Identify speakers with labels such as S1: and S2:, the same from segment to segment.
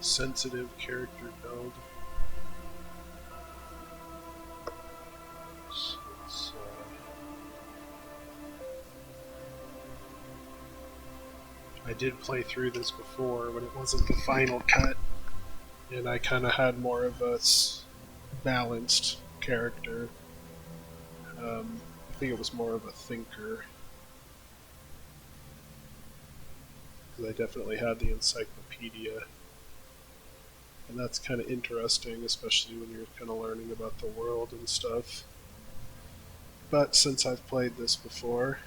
S1: sensitive character build. So I did play through this before when it wasn't the final cut, and I kind of had more of a balanced character. I think it was more of a thinker, because I definitely had the encyclopedia, and that's kind of interesting, especially when you're kind of learning about the world and stuff. But since I've played this before,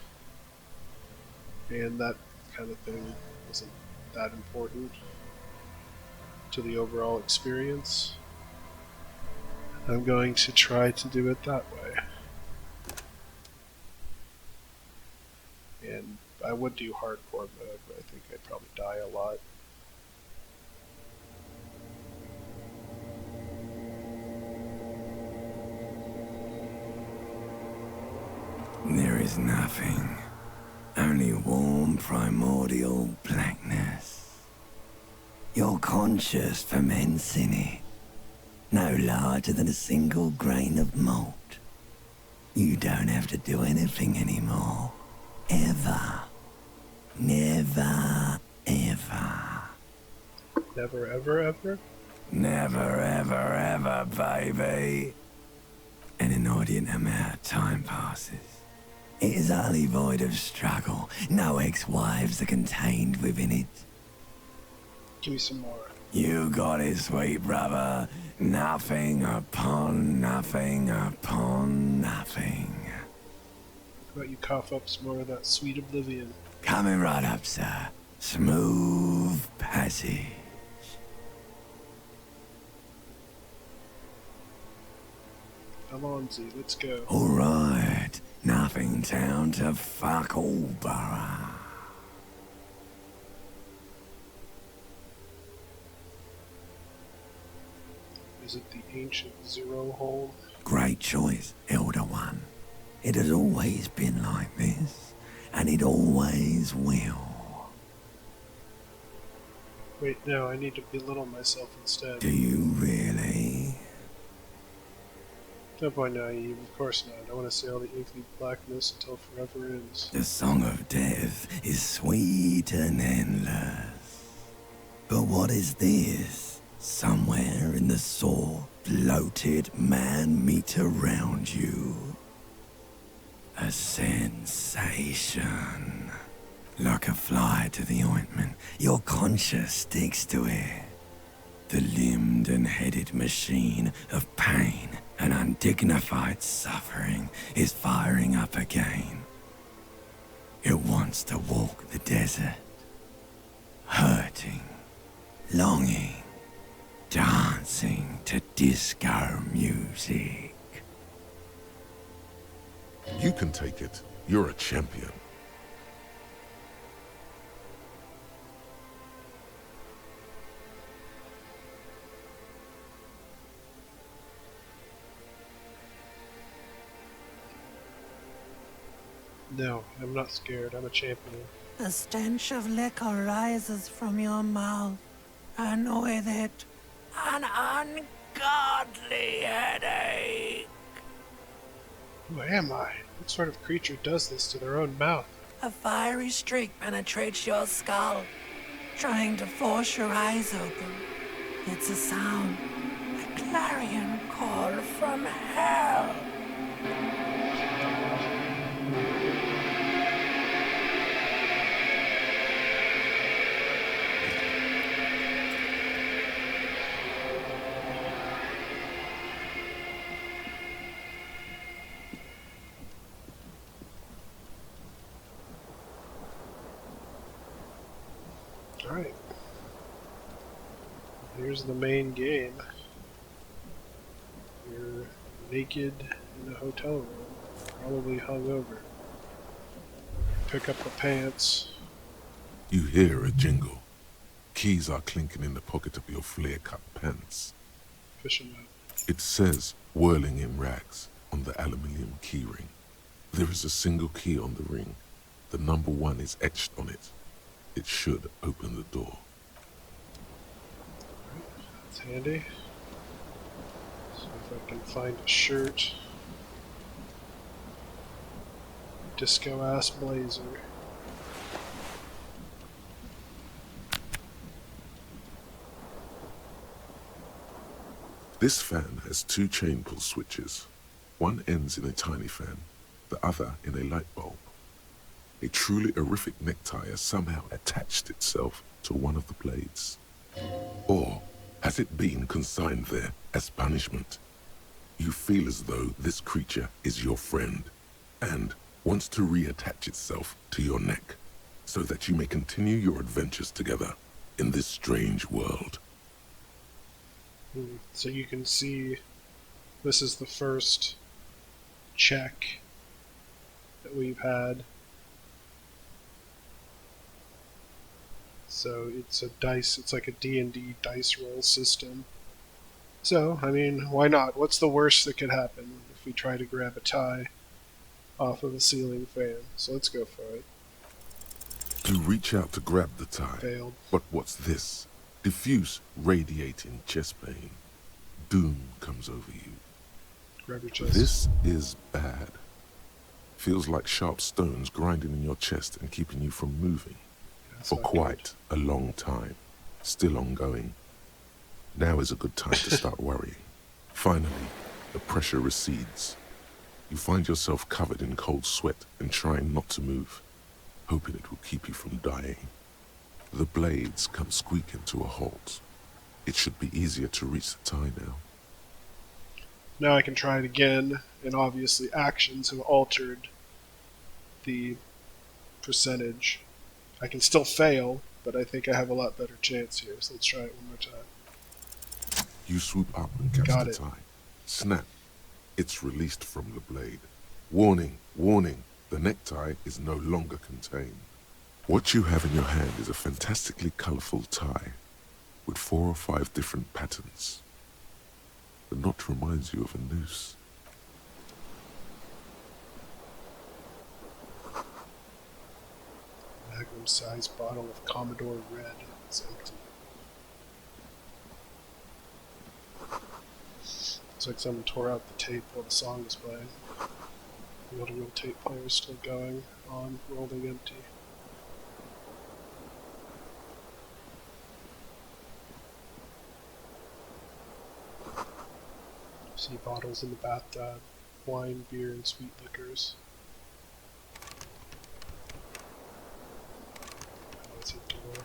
S1: and that kind of thing wasn't that important to the overall experience, I'm going to try to do it that way. And I would do hardcore mode, but I think I'd probably die a lot.
S2: There is nothing, only warm primordial blackness. You're conscious ferments in it, no larger than a single grain of malt. You don't have to do anything anymore. Ever. Never, ever.
S1: Never, ever, ever?
S2: Never, ever, ever, baby. An inordinate amount of time passes. It is utterly void of struggle. No ex-wives are contained within it.
S1: Give me some more.
S2: You got it, sweet brother. Nothing upon nothing upon nothing.
S1: How about you cough up some more of that sweet oblivion?
S2: Coming right up, sir. Smooth passage.
S1: Alonzi, let's go.
S2: All right. Nothing town to fuck all borough.
S1: Is it the ancient Zero Hole?
S2: Great choice, Elder One. It has always been like this, and it always will.
S1: Wait, no, I need to belittle myself instead.
S2: Do you really?
S1: No boy naive, of course not. I want to sail the inky blackness until forever ends.
S2: The song of death is sweet and endless. But what is this? Somewhere in the sore, bloated man meet around you. A sensation. Like a fly to the ointment, your conscience sticks to it. The limbed and headed machine of pain and undignified suffering is firing up again. It wants to walk the desert, hurting, longing, dancing to disco music.
S3: You can take it. You're a champion.
S1: No, I'm not scared. I'm a champion.
S4: The stench of liquor rises from your mouth, and with it, an ungodly headache.
S1: Who am I? What sort of creature does this to their own mouth?
S4: A fiery streak penetrates your skull, trying to force your eyes open. It's a sound, a clarion call from hell.
S1: Alright. Here's the main game. You're naked in a hotel room, probably hungover. Pick up the pants.
S3: You hear a jingle. Keys are clinking in the pocket of your flare-cut pants.
S1: Fishing out.
S3: It says, whirling in rags, on the aluminium keyring. There is a single key on the ring. The number 1 is etched on it. It should open the door.
S1: It's handy. See if I can find a shirt. Disco ass blazer.
S3: This fan has two chain pull switches. One ends in a tiny fan, the other in a light bulb. A truly horrific necktie has somehow attached itself to one of the blades. Or has it been consigned there as punishment? You feel as though this creature is your friend and wants to reattach itself to your neck so that you may continue your adventures together in this strange world.
S1: So you can see this is the first check that we've had. So it's a dice, it's like a D&D dice roll system. So, I mean, why not? What's the worst that could happen if we try to grab a tie off of a ceiling fan? So let's go for it.
S3: You reach out to grab the tie.
S1: Failed.
S3: But what's this? Diffuse, radiating chest pain. Doom comes over you.
S1: Grab your chest.
S3: This is bad. Feels like sharp stones grinding in your chest and keeping you from moving.
S1: That's
S3: For
S1: not
S3: quite a long time. Still ongoing. Now is a good time to start worrying. Finally, the pressure recedes. You find yourself covered in cold sweat and trying not to move, hoping it will keep you from dying. The blades come squeaking to a halt. It should be easier to reach the tie now.
S1: Now I can try it again, and obviously actions have altered the percentage. I can still fail, but I think I have a lot better chance here, so let's try it one more time.
S3: You swoop up and catch
S1: Got
S3: the
S1: it.
S3: tie. Snap. It's released from the blade. Warning, warning, the necktie is no longer contained. What you have in your hand is a fantastically colorful tie with 4 or 5 different patterns. The knot reminds you of a noose.
S1: Magnum-sized bottle of Commodore Red. It's empty. Looks like someone tore out the tape while the song was playing. The reel-to-reel tape player is still going on, rolling empty. See bottles in the bathtub, wine, beer, and sweet liquors. That's a door.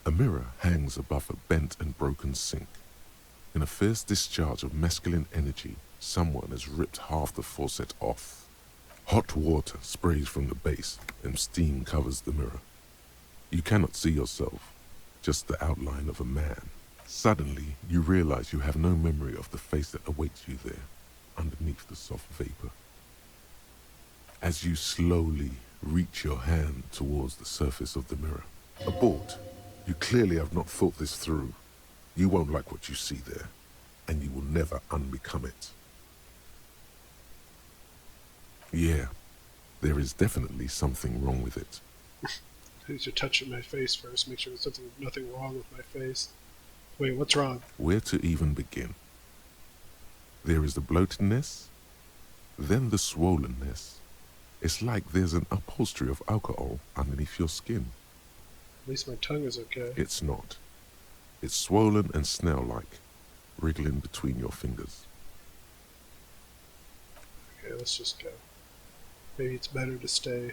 S3: A mirror hangs above a bent and broken sink. In a fierce discharge of masculine energy, someone has ripped half the faucet off. Hot water sprays from the base and steam covers the mirror. You cannot see yourself, just the outline of a man. Suddenly, you realize you have no memory of the face that awaits you there, underneath the soft vapor. As you slowly reach your hand towards the surface of the mirror, abort. You clearly have not thought this through. You won't like what you see there, and you will never unbecome it. Yeah, there is definitely something wrong with it.
S1: I need to touch my face first, make sure there's nothing wrong with my face. Wait, what's wrong?
S3: Where to even begin? There is the bloatedness, then the swollenness. It's like there's an upholstery of alcohol underneath your skin.
S1: At least my tongue is okay.
S3: It's not. It's swollen and snail-like, wriggling between your fingers.
S1: Okay, let's just go. Maybe it's better to stay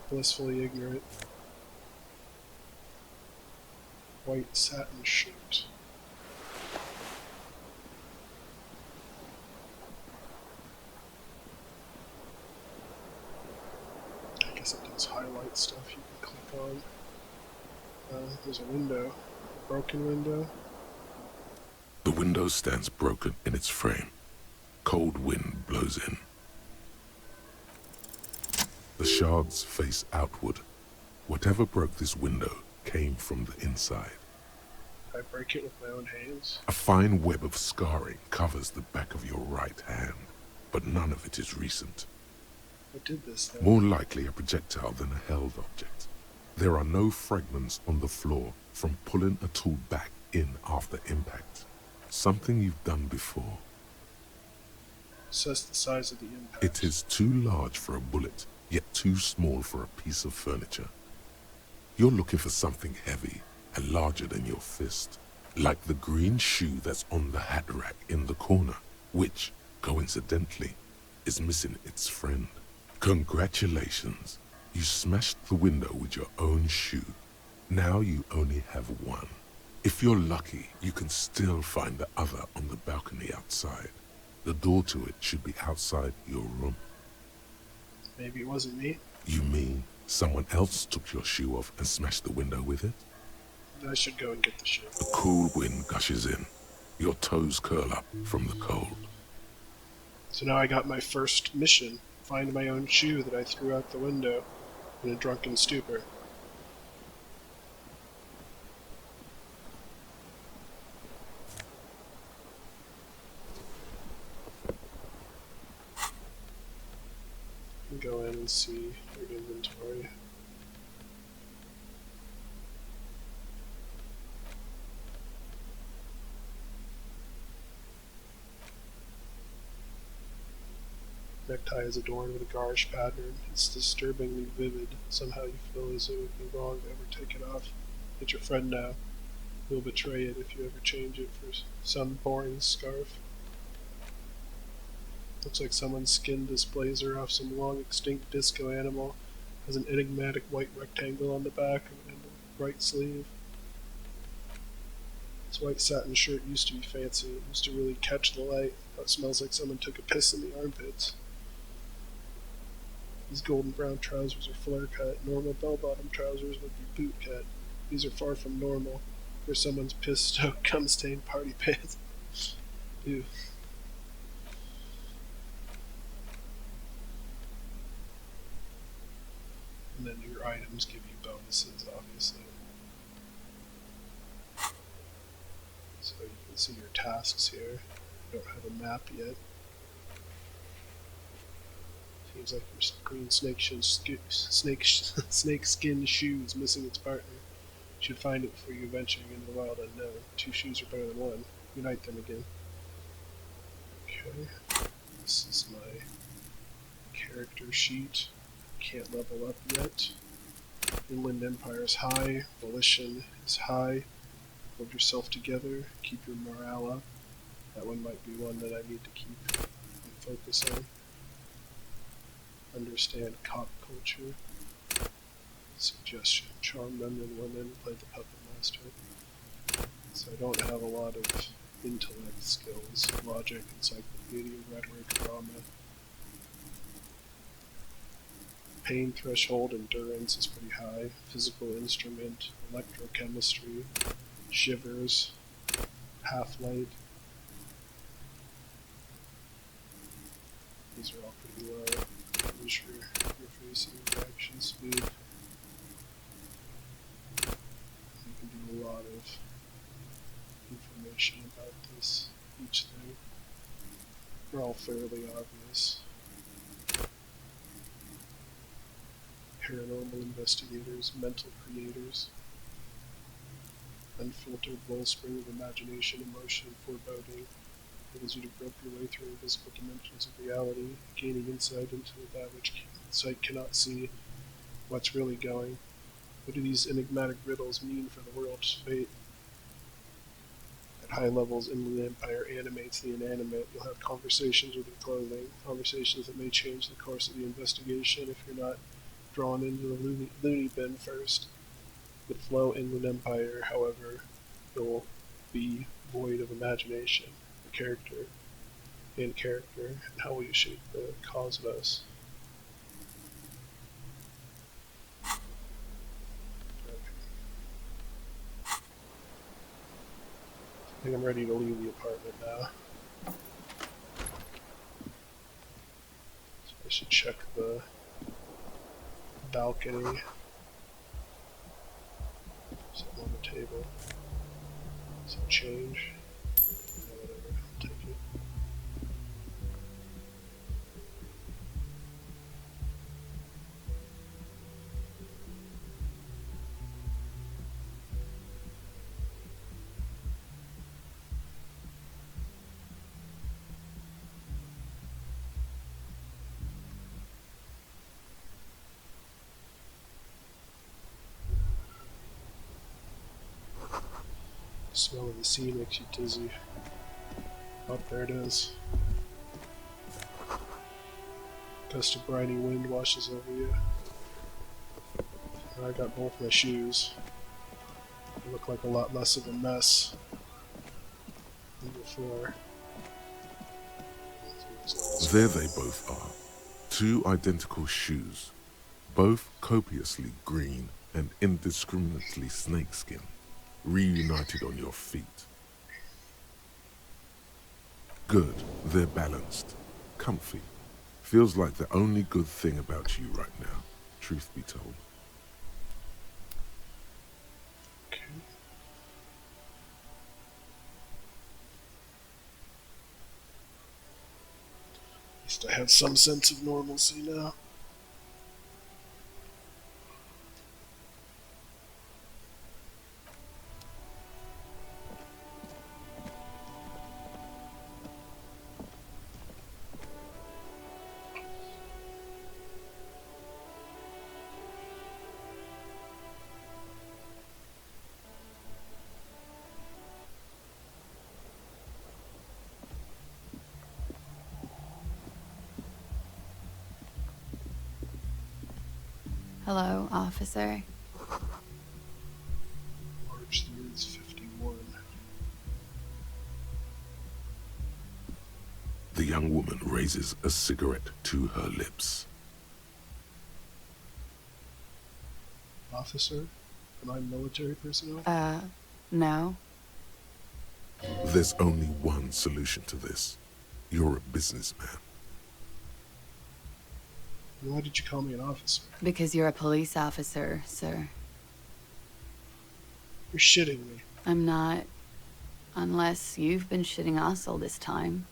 S1: blissfully ignorant. White satin shirt. I guess it does highlight stuff you can click on. There's a window. A broken window.
S3: The window stands broken in its frame. Cold wind blows in. The shards face outward. Whatever broke this window came from the inside.
S1: I break it with my own hands.
S3: A fine web of scarring covers the back of your right hand, but none of it is recent.
S1: What did this then?
S3: More likely a projectile than a held object. There are no fragments on the floor from pulling a tool back in after impact. Something you've done before.
S1: Assess the size of the impact.
S3: It is too large for a bullet, yet too small for a piece of furniture. You're looking for something heavy and larger than your fist, like the green shoe that's on the hat rack in the corner, which, coincidentally, is missing its friend. Congratulations, you smashed the window with your own shoe. Now you only have one. If you're lucky, you can still find the other on the balcony outside. The door to it should be outside your room.
S1: Maybe it wasn't me.
S3: You mean someone else took your shoe off and smashed the window with it?
S1: I should go and get the shoe.
S3: A cool wind gushes in. Your toes curl up from the cold.
S1: So now I got my first mission. Find my own shoe that I threw out the window in a drunken stupor. Go in and see your inventory. Necktie is adorned with a garish pattern. It's disturbingly vivid. Somehow you feel as though it would be wrong to ever take it off. It's your friend now. You'll betray it if you ever change it for some boring scarf. Looks like someone skinned this blazer off some long extinct disco animal. Has an enigmatic white rectangle on the back and a bright sleeve. This white satin shirt used to be fancy. It used to really catch the light. Now it smells like someone took a piss in the armpits. These golden brown trousers are flare cut. Normal bell-bottom trousers would be boot cut. These are far from normal. They're someone's piss-stoked, cum-stained party pants. Ew. And then your items give you bonuses, obviously. So you can see your tasks here. You don't have a map yet. Seems like your green snake skin shoe is missing its partner. You should find it before you venture into the wild unknown. 2 shoes are better than 1. Unite them again. Okay. This is my character sheet. Can't level up yet. Inland Empire is high. Volition is high. Hold yourself together. Keep your morale up. That one might be one that I need to keep and focus on. Understand cop culture. Suggestion. Charm men and women. Play the puppet master. So I don't have a lot of intellect skills. Logic, encyclopedia, rhetoric, drama. Pain threshold, endurance is pretty high. Physical instrument, electrochemistry, shivers, half-light. These are all pretty low. Measure your facing reaction speed. You can do a lot of information about this, each thing. They're all fairly obvious. Paranormal investigators, mental creators, unfiltered wellspring of imagination, emotion, and foreboding. Enables you to grope your way through invisible dimensions of reality, gaining insight into that which sight cannot see. What's really going? What do these enigmatic riddles mean for the world's fate? At high levels, Inland Empire animates the inanimate. You'll have conversations with your clothing, conversations that may change the course of the investigation if you're not drawn into the loony bin first. With Flow Inland Empire, however, you'll be void of imagination, the character, and how will you shape the cosmos? Okay. I think I'm ready to leave the apartment now. So I should check the balcony. Something on the table. Some change. Yeah, whatever. I'll take it. Smell of the sea makes you dizzy. Oh, there it is. Gust of briny wind washes over you. I got both my shoes. They look like a lot less of a mess than before.
S3: There they both are. Two identical shoes, both copiously green and indiscriminately snakeskin, reunited on your feet. Good, they're balanced, comfy. Feels like the only good thing about you right now, truth be told.
S1: Okay. At least I have some sense of normalcy now.
S5: Hello, officer.
S1: March 3rd is 51.
S3: The young woman raises a cigarette to her lips.
S1: Officer? Am I military personnel?
S5: No.
S3: There's only one solution to this. You're a businessman.
S1: Why did you call me an officer?
S5: Because you're a police officer, sir.
S1: You're shitting me.
S5: I'm not. Unless you've been shitting us all this time.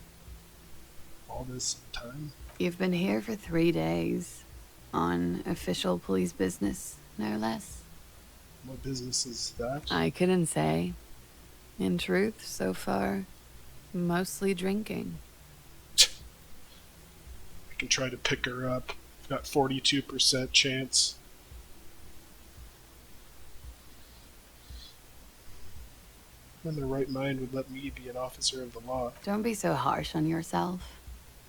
S1: All this time?
S5: You've been here for 3 days. On official police business, no less.
S1: What business is that?
S5: I couldn't say. In truth, so far, mostly drinking.
S1: I can try to pick her up. I've got 42% chance. Who in their right mind would let me be an officer of the law?
S5: Don't be so harsh on yourself.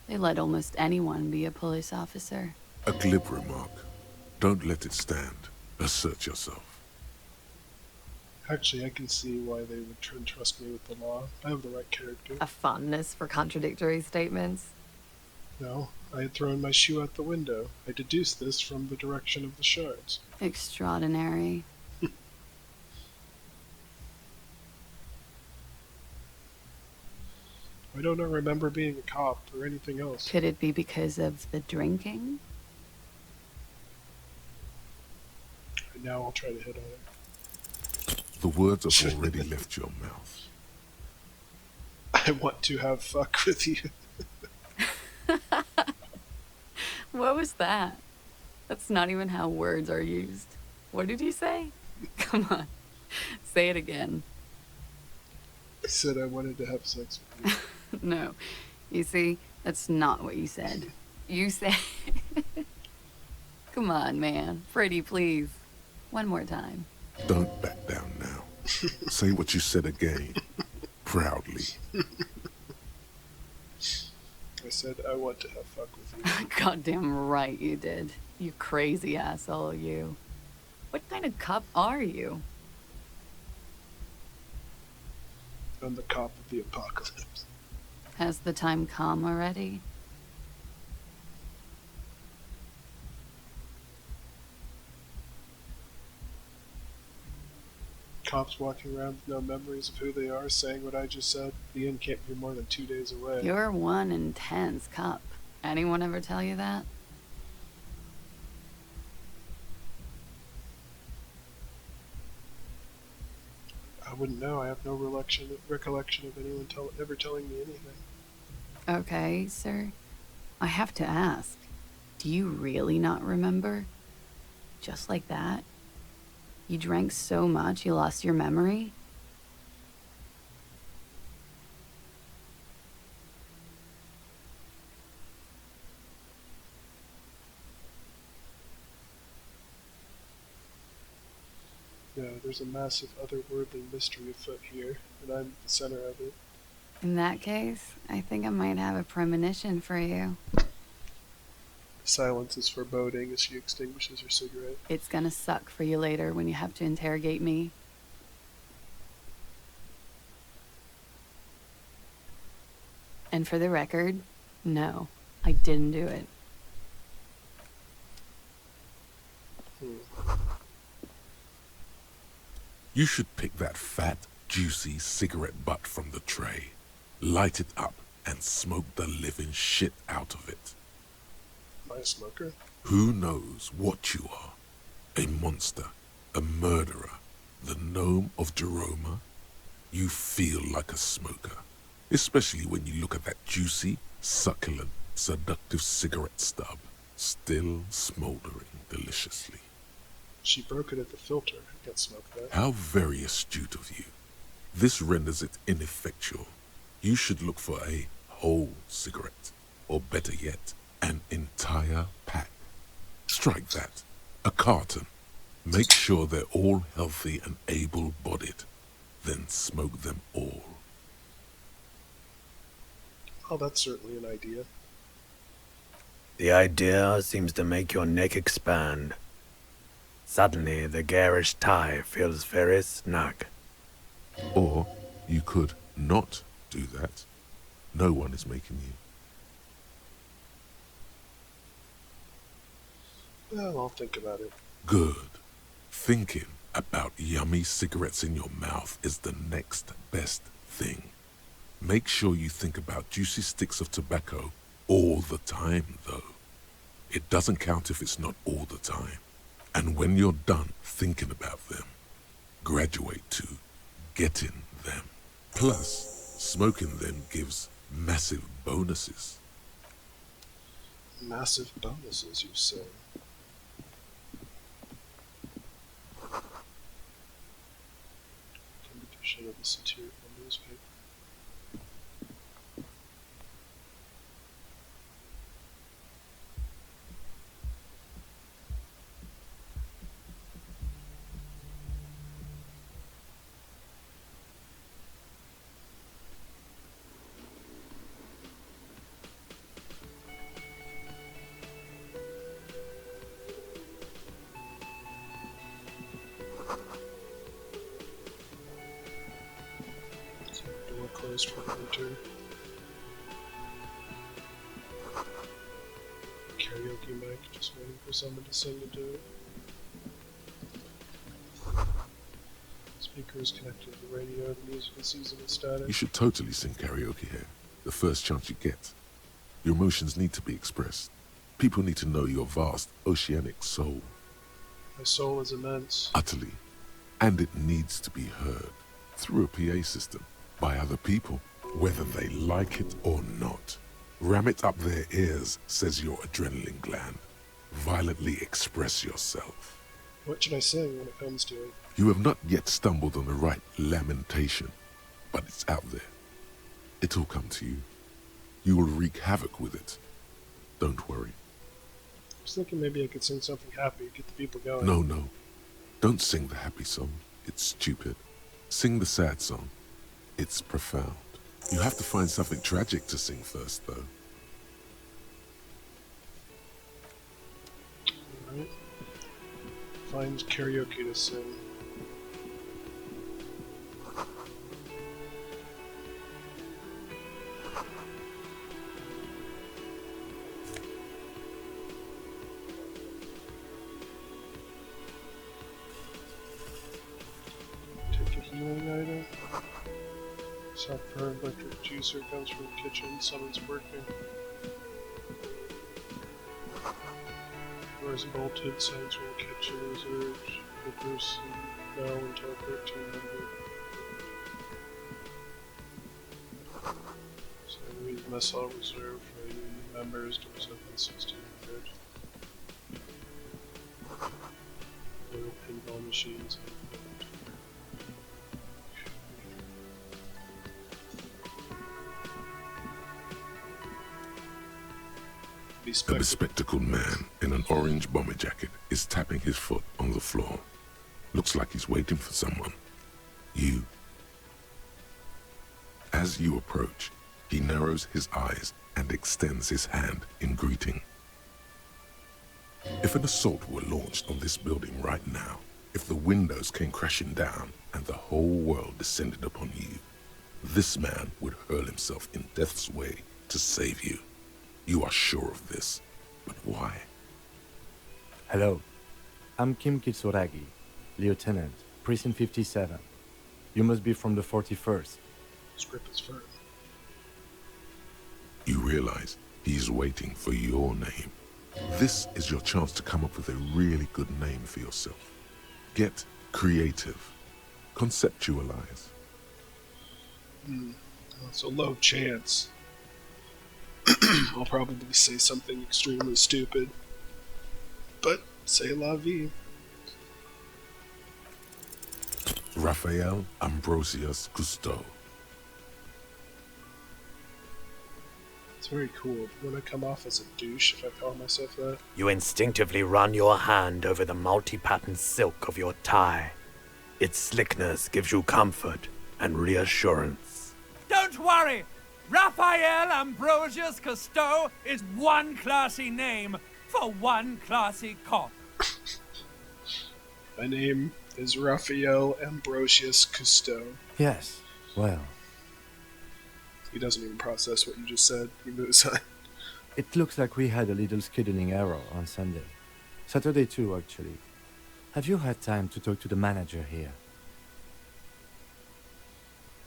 S5: They let almost anyone be a police officer.
S3: A glib remark. Don't let it stand. Assert yourself.
S1: Actually, I can see why they would trust me with the law. I have the right character.
S5: A fondness for contradictory statements.
S1: No, I had thrown my shoe out the window. I deduced this from the direction of the shards.
S5: Extraordinary.
S1: I don't remember being a cop or anything else.
S5: Could it be because of the drinking?
S1: And now I'll try to hit on it.
S3: The words have already left your mouth.
S1: I want to have fuck with you.
S5: What was that? That's not even how words are used. What did you say? Come on. Say it again.
S1: I said I wanted to have sex with you.
S5: No. You see, that's not what you said. You said... Come on, man. Freddie, please. One more time.
S3: Don't back down now. Say what you said again. Proudly.
S1: I said I want to have fuck with you.
S5: Goddamn right you did. You crazy asshole, you. What kind of cop are you?
S1: I'm the cop of the apocalypse.
S5: Has the time come already?
S1: Cops walking around with no memories of who they are, saying what I just said. The end can't be more than 2 days away.
S5: You're one intense cop. Anyone ever tell you that?
S1: I wouldn't know. I have no recollection of anyone ever telling me anything.
S5: Okay, sir. I have to ask. Do you really not remember? Just like that? You drank so much you lost your memory?
S1: Yeah, there's a massive otherworldly mystery afoot here, and I'm the center of it.
S5: In that case, I think I might have a premonition for you.
S1: The silence is foreboding as she extinguishes her cigarette.
S5: It's gonna suck for you later when you have to interrogate me. And for the record, no, I didn't do it.
S3: You should pick that fat, juicy cigarette butt from the tray, light it up, and smoke the living shit out of it.
S1: Am I a smoker?
S3: Who knows what you are? A monster, a murderer, the gnome of Jeroma? You feel like a smoker, especially when you look at that juicy, succulent, seductive cigarette stub, still smoldering deliciously.
S1: She broke it at the filter. I can't smoke that.
S3: How very astute of you. This renders it ineffectual. You should look for a whole cigarette, or better yet, an entire pack. Strike that. A carton. Make sure they're all healthy and able-bodied. Then smoke them all.
S1: Oh, that's certainly an idea.
S6: The idea seems to make your neck expand. Suddenly, the garish tie feels very snug.
S3: Or you could not do that. No one is making you.
S1: Well, I'll think about it.
S3: Good. Thinking about yummy cigarettes in your mouth is the next best thing. Make sure you think about juicy sticks of tobacco all the time, though. It doesn't count if it's not all the time. And when you're done thinking about them, graduate to getting them. Plus, smoking them gives massive bonuses.
S1: Massive bonuses, you say? Competition of the satirical newspaper. Door closed for the winter. Karaoke mic, just waiting for someone to sing into it. Speaker is connected to the radio. The music is seasonal status.
S3: You should totally sing karaoke here, the first chance you get. Your emotions need to be expressed. People need to know your vast, oceanic soul.
S1: My soul is immense.
S3: Utterly. And it needs to be heard through a PA system by other people, whether they like it or not. Ram it up their ears, says your adrenaline gland. Violently express yourself.
S1: What should I sing when it comes to it?
S3: You have not yet stumbled on the right lamentation, but it's out there. It'll come to you. You will wreak havoc with it. Don't worry.
S1: I was thinking maybe I could sing something happy, get the people going.
S3: No. Don't sing the happy song. It's stupid. Sing the sad song. It's profound. You have to find something tragic to sing first, though.
S1: Alright. Find karaoke to sing. Take a healing item. Soft power electric juicer comes from the kitchen. Someone's working. Doors bolted. Signs from the kitchen reserved. The person now until 1300. So read mess hall reserved for union members. Doors open 1600. Little pinball machines.
S3: A bespectacled man in an orange bomber jacket is tapping his foot on the floor. Looks like he's waiting for someone. You. As you approach, he narrows his eyes and extends his hand in greeting. If an assault were launched on this building right now, if the windows came crashing down and the whole world descended upon you, this man would hurl himself in death's way to save you. You are sure of this, but why?
S7: Hello, I'm Kim Kitsuragi, Lieutenant, Precinct 57. You must be from the 41st.
S1: Script is firm.
S3: You realize he's waiting for your name. This is your chance to come up with a really good name for yourself. Get creative. Conceptualize.
S1: It's a low chance. I'll probably say something extremely stupid. But, c'est la vie.
S3: Raphael Ambrosius Cousteau.
S1: It's very cool. When I come off as a douche, if I call myself that.
S6: You instinctively run your hand over the multi-patterned silk of your tie. Its slickness gives you comfort and reassurance.
S8: Don't worry! Raphael Ambrosius Cousteau is one classy name for one classy cop.
S1: My name is Raphael Ambrosius Cousteau.
S7: Yes, well,
S1: He doesn't even process what you just said. He moves on.
S7: it looks like we had a little scheduling error on Sunday. Saturday too, actually. Have you had time to talk to the manager here?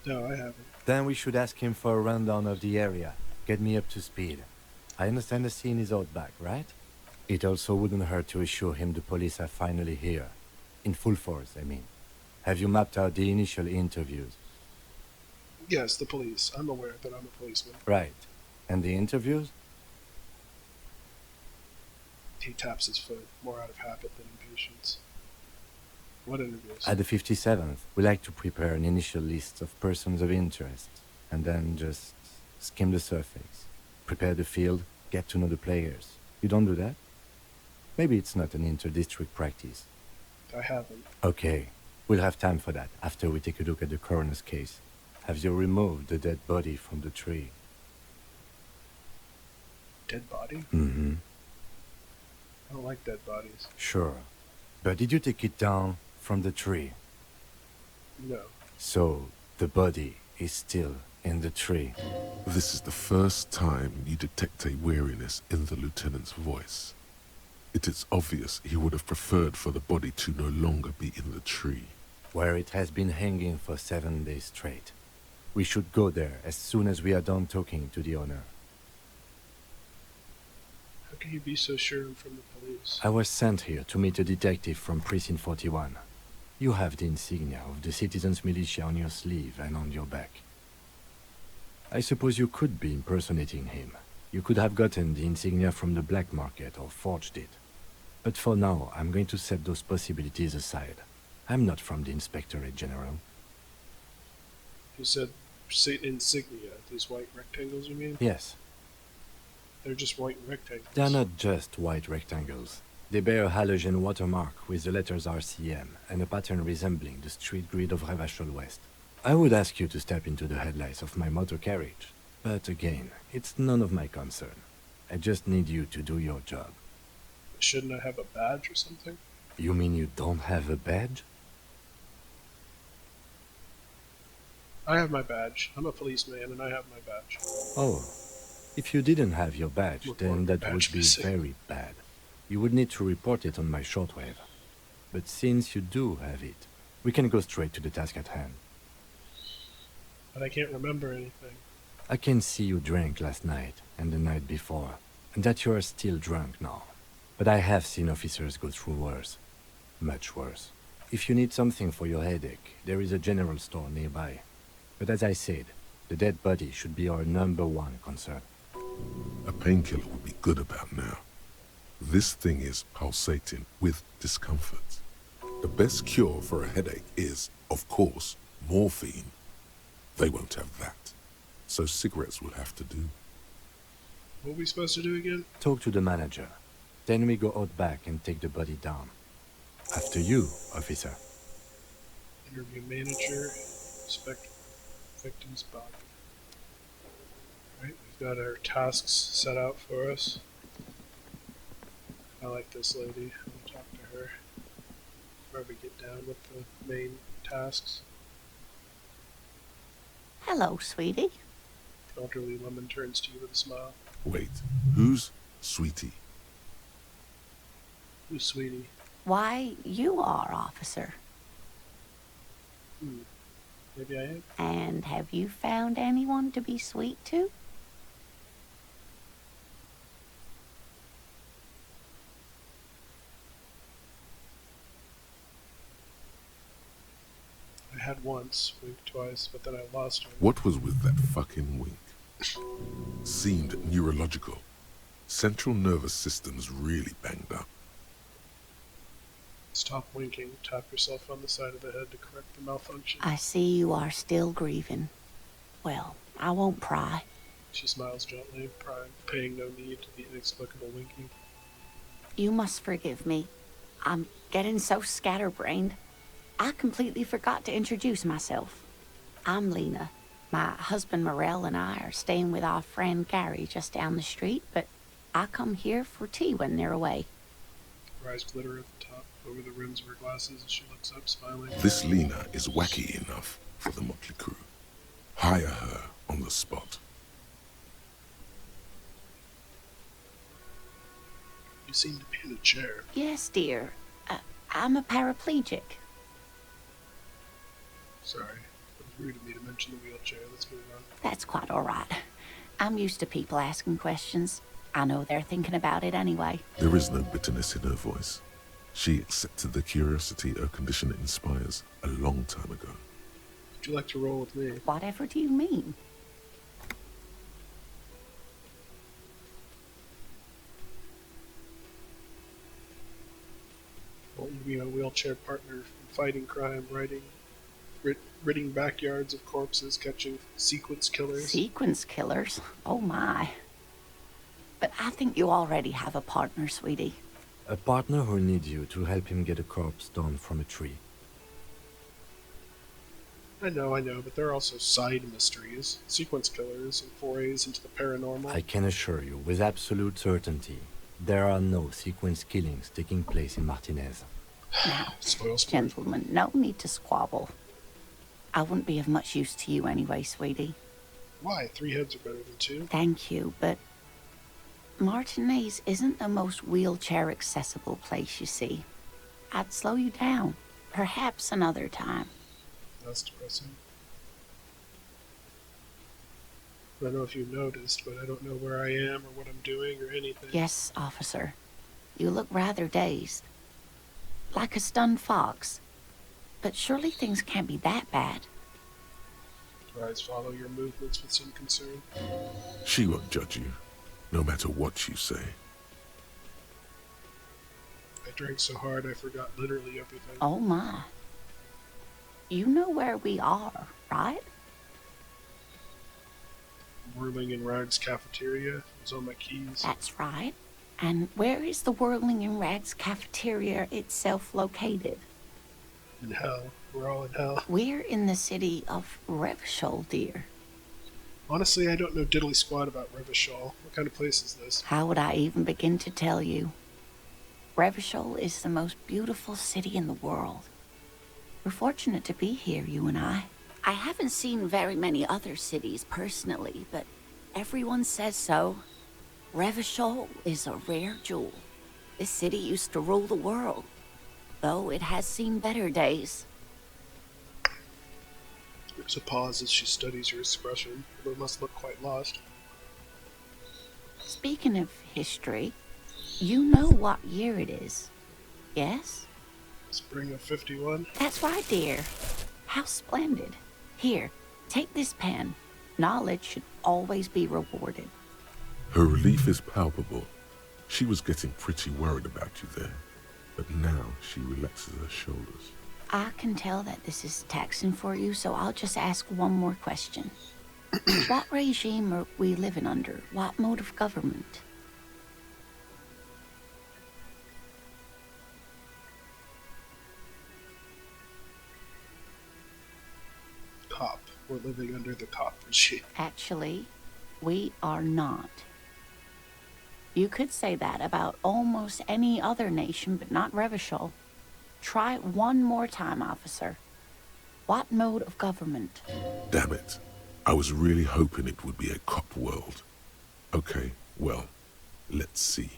S1: No, I haven't.
S7: Then we should ask him for a rundown of the area. Get me up to speed. I understand the scene is out back, right? It also wouldn't hurt to assure him the police are finally here. In full force, I mean. Have you mapped out the initial interviews?
S1: Yes, the police. I'm aware that I'm a policeman.
S7: Right. And the interviews?
S1: He taps his foot, more out of habit than impatience. What interviews?
S7: At the 57th, we like to prepare an initial list of persons of interest, and then just skim the surface. Prepare the field, get to know the players. You don't do that? Maybe it's not an inter-district practice.
S1: I haven't.
S7: Okay, we'll have time for that after we take a look at the coroner's case. Have you removed the dead body from the tree?
S1: Dead body?
S7: Mm-hmm.
S1: I don't like dead bodies.
S7: Sure. But did you take it down from the tree?
S1: No.
S7: So, the body is still in the tree.
S3: This is the first time you detect a weariness in the lieutenant's voice. It is obvious he would have preferred for the body to no longer be in the tree.
S7: Where it has been hanging for 7 days straight. We should go there as soon as we are done talking to the owner.
S1: How can you be so sure I'm from the police?
S7: I was sent here to meet a detective from Precinct 41. You have the insignia of the citizens' militia on your sleeve and on your back. I suppose you could be impersonating him. You could have gotten the insignia from the black market or forged it. But for now, I'm going to set those possibilities aside. I'm not from the Inspectorate General.
S1: You said insignia. These white rectangles, you mean?
S7: Yes,
S1: They're just white rectangles.
S7: they are not just white rectangles. They bear a halogen watermark with the letters RCM and a pattern resembling the street grid of Revachol West. I would ask you to step into the headlights of my motor carriage, but again, it's none of my concern. I just need you to do your job.
S1: Shouldn't I have a badge or something?
S7: You mean you don't have a badge?
S1: I have my badge. I'm a policeman and I have my badge.
S7: Oh, if you didn't have your badge,
S1: Look,
S7: then that would
S1: badge
S7: be
S1: missing.
S7: very bad. You would need to report it on my shortwave. But since you do have it, we can go straight to the task at hand.
S1: But I can't remember anything.
S7: I can see you drank last night and the night before, and that you are still drunk now. But I have seen officers go through worse. Much worse. If you need something for your headache, there is a general store nearby. But as I said, the dead body should be our #1 concern.
S3: A painkiller would be good about now. This thing is pulsating with discomfort. The best cure for a headache is, of course, morphine. They won't have that. So cigarettes will have to do.
S1: What are we supposed to do again?
S7: Talk to the manager. Then we go out back and take the body down. After you, officer.
S1: Interview manager. Inspect victim's body. Right, we've got our tasks set out for us. I like this lady. I'll talk to her. Before we get down with the main tasks.
S9: Hello, sweetie.
S1: Elderly woman turns to you with a smile.
S3: Wait, who's Sweetie?
S1: Who's Sweetie?
S9: Why, you are, officer.
S1: Maybe I am.
S9: And have you found anyone to be sweet to?
S1: I had once, winked twice, but then I lost her.
S3: What was with that fucking wink? Seemed neurological. Central nervous system's really banged up.
S1: Stop winking. Tap yourself on the side of the head to correct the malfunction.
S9: I see you are still grieving. Well, I won't pry.
S1: She smiles gently, paying no heed to the inexplicable winking.
S9: You must forgive me. I'm getting so scatterbrained. I completely forgot to introduce myself. I'm Lena. My husband Morel and I are staying with our friend Gary just down the street, but I come here for tea when they're away.
S1: Her eyes glitter at the top, over the rims of her glasses as she looks up, smiling.
S3: This Lena is wacky enough for the motley crew. Hire her on the spot.
S1: You seem to be in a chair.
S9: Yes, dear. I'm a paraplegic.
S1: Sorry. It was rude of me to mention the wheelchair. Let's move on.
S9: That's quite all right. I'm used to people asking questions. I know they're thinking about it anyway.
S3: There is no bitterness in her voice. She accepted the curiosity her condition inspires a long time ago.
S1: Would you like to roll with me?
S9: Whatever do you mean?
S1: Well, you be a wheelchair partner in fighting crime, ridding backyards of corpses, catching sequence killers.
S9: Sequence killers? Oh my. But I think you already have a partner, sweetie.
S7: A partner who needs you to help him get a corpse down from a tree.
S1: I know, but there are also side mysteries, sequence killers, and forays into the paranormal.
S7: I can assure you, with absolute certainty, there are no sequence killings taking place in Martinez.
S9: Now,
S1: Spoil sport.
S9: gentlemen, no need to squabble. I wouldn't be of much use to you anyway, sweetie.
S1: Why? 3 heads are better than 2.
S9: Thank you, but Martinez isn't the most wheelchair-accessible place, you see. I'd slow you down. Perhaps another time.
S1: That's depressing. I don't know if you noticed, but I don't know where I am or what I'm doing or anything.
S9: Yes, officer. You look rather dazed. Like a stunned fox. But surely things can't be that bad.
S1: Your eyes follow your movements with some concern.
S3: She won't judge you, no matter what you say.
S1: I drank so hard I forgot literally everything.
S9: Oh my. You know where we are, right?
S1: Whirling in Rags cafeteria was on my keys.
S9: That's right. And where is the Whirling in Rags cafeteria itself located?
S1: In hell. We're all in hell.
S9: We're in the city of Revachol, dear.
S1: Honestly, I don't know diddly squat about Revachol. What kind of place is this?
S9: How would I even begin to tell you? Revachol is the most beautiful city in the world. We're fortunate to be here, you and I. I haven't seen very many other cities personally, but everyone says so. Revachol is a rare jewel. This city used to rule the world, though it has seen better days.
S1: There's a pause as she studies your expression, although it must look quite lost.
S9: Speaking of history, you know what year it is, yes?
S1: Spring of 51.
S9: That's right, dear. How splendid. Here, take this pen. Knowledge should always be rewarded.
S3: Her relief is palpable. She was getting pretty worried about you there, but now she relaxes her shoulders.
S9: I can tell that this is taxing for you, so I'll just ask one more question. What regime are we living under? What mode of government?
S1: We're living under the cop regime.
S9: Actually, we are not. You could say that about almost any other nation, but not Revachol. Try one more time, officer. What mode of government?
S3: Damn it. I was really hoping it would be a cop world. Okay, well, let's see.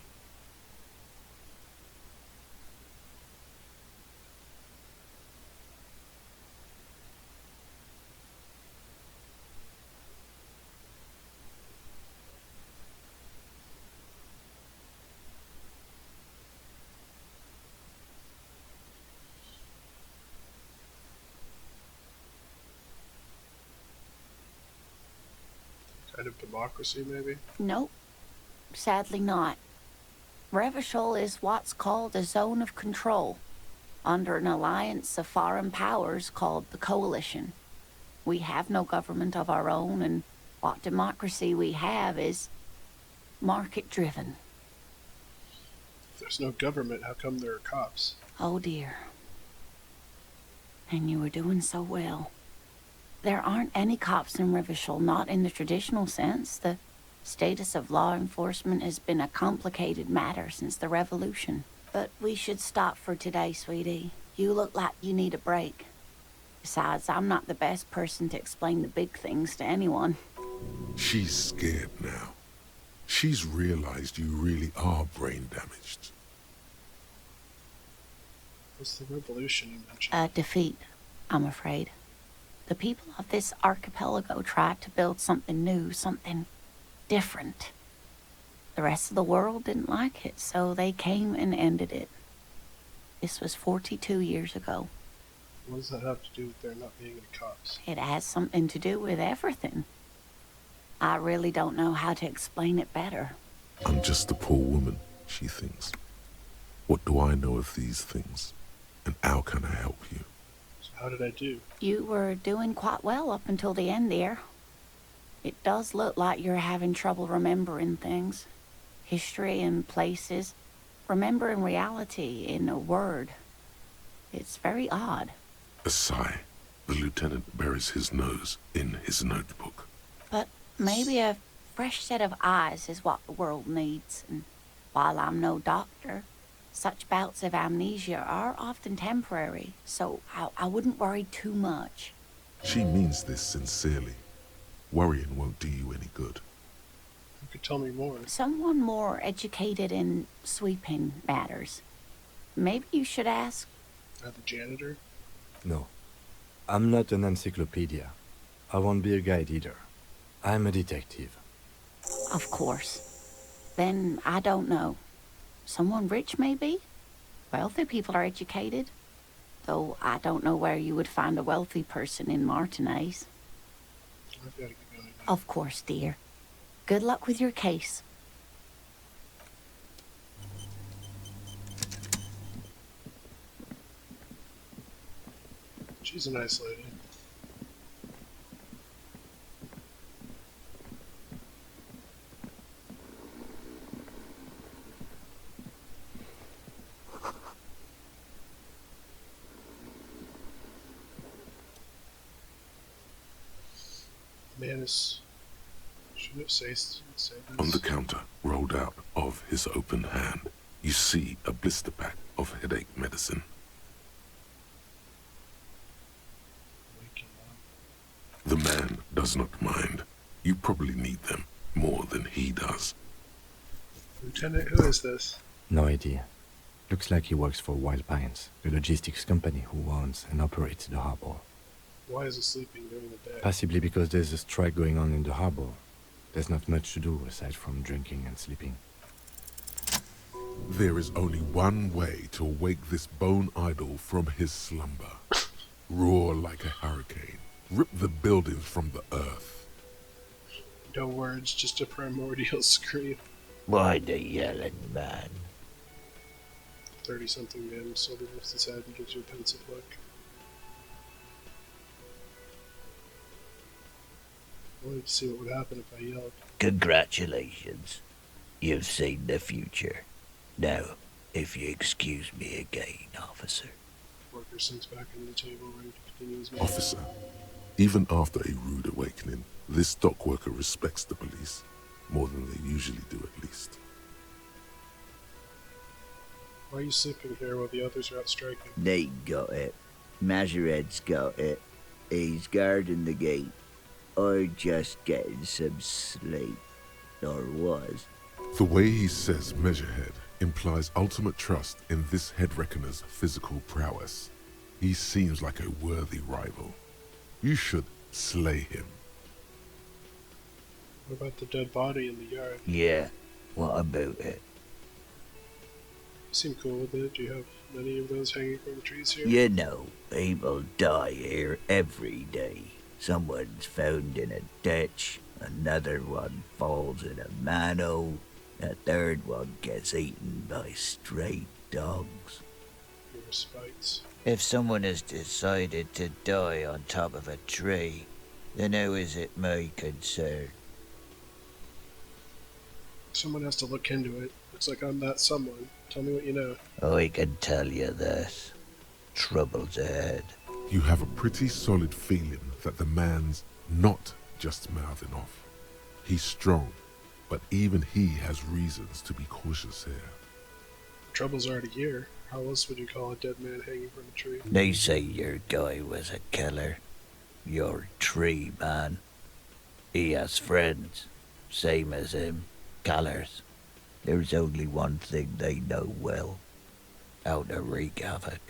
S1: Kind of democracy, maybe?
S9: Nope. Sadly not. Revachol is what's called a zone of control, under an alliance of foreign powers called the Coalition. We have no government of our own, and what democracy we have is market-driven.
S1: If there's no government, how come there are cops?
S9: Oh dear. And you were doing so well. There aren't any cops in Revachol, not in the traditional sense. The status of law enforcement has been a complicated matter since the revolution. But we should stop for today, sweetie. You look like you need a break. Besides, I'm not the best person to explain the big things to anyone.
S3: She's scared now. She's realized you really are brain damaged.
S1: What's the revolution you mentioned?
S9: A defeat, I'm afraid. The people of this archipelago tried to build something new, something different. The rest of the world didn't like it, so they came and ended it. This was 42 years ago.
S1: What does that have to do with there not being any cops?
S9: It has something to do with everything. I really don't know how to explain it better.
S3: I'm just a poor woman, she thinks. What do I know of these things? And how can I help you?
S1: So how did I do?
S9: You were doing quite well up until the end there. It does look like you're having trouble remembering things. History and places. Remembering reality in a word. It's very odd.
S3: A sigh. The lieutenant buries his nose in his notebook.
S9: But maybe a fresh set of eyes is what the world needs. And while I'm no doctor, such bouts of amnesia are often temporary, so I wouldn't worry too much.
S3: She means this sincerely. Worrying won't do you any good.
S1: You could tell me more.
S9: Someone more educated in sweeping matters. Maybe you should ask.
S1: The janitor?
S7: No. I'm not an encyclopedia. I won't be a guide either. I'm a detective.
S9: Of course. Then I don't know. Someone rich, maybe? Wealthy people are educated. Though I don't know where you would find a wealthy person in Martinez.
S1: I've got to get going now.
S9: Of course, dear. Good luck with your case.
S1: She's a nice lady. Man is... Shouldn't it say this?
S3: On the counter, rolled out of his open hand, you see a blister pack of headache medicine.
S1: Waking up.
S3: The man does not mind. You probably need them more than he does.
S1: Lieutenant, who is this?
S7: No idea. Looks like he works for Wild Pines, the logistics company who owns and operates the harbor.
S1: Why is he sleeping during the day?
S7: Possibly because there's a strike going on in the harbor. There's not much to do aside from drinking and sleeping.
S3: There is only one way to wake this bone idol from his slumber. Roar like a hurricane. Rip the buildings from the earth.
S1: No words, just a primordial scream.
S6: Why the yelling, man?
S1: 30-something man slowly lifts his head and gives you a pensive look. I wanted to see what would happen if I yelled.
S10: Congratulations. You've seen the future. Now, if you excuse me again, officer.
S1: Worker sinks back into the table, ready to continue his meal.
S3: Officer, Even after a rude awakening, this dock worker respects the police, more than they usually do at least.
S1: Why are you sleeping here while the others are out striking?
S10: They got it. Measurehead's got it. He's guarding the gate. I'm just getting some sleep. Or was.
S3: The way he says Measurehead implies ultimate trust in this head reckoner's physical prowess. He seems like a worthy rival. You should slay him.
S1: What about the dead body in the yard?
S10: Yeah, what about it?
S1: You seem cool with it. Do you have many of those hanging from the trees here?
S10: You know, people die here every day. Someone's found in a ditch, another one falls in a manhole, a third one gets eaten by stray dogs.
S1: Your respects.
S10: If someone has decided to die on top of a tree, then how is it my concern?
S1: Someone has to look into it. Looks like I'm that someone. Tell me what you know.
S10: I can tell you this. Trouble's ahead.
S3: You have a pretty solid feeling that the man's not just mouthing off. He's strong, but even he has reasons to be cautious here.
S1: The trouble's already here. How else would you call a dead man hanging from a tree?
S10: They say your guy was a killer. Your tree man. He has friends, same as him, killers. There's only one thing they know well. How to wreak havoc.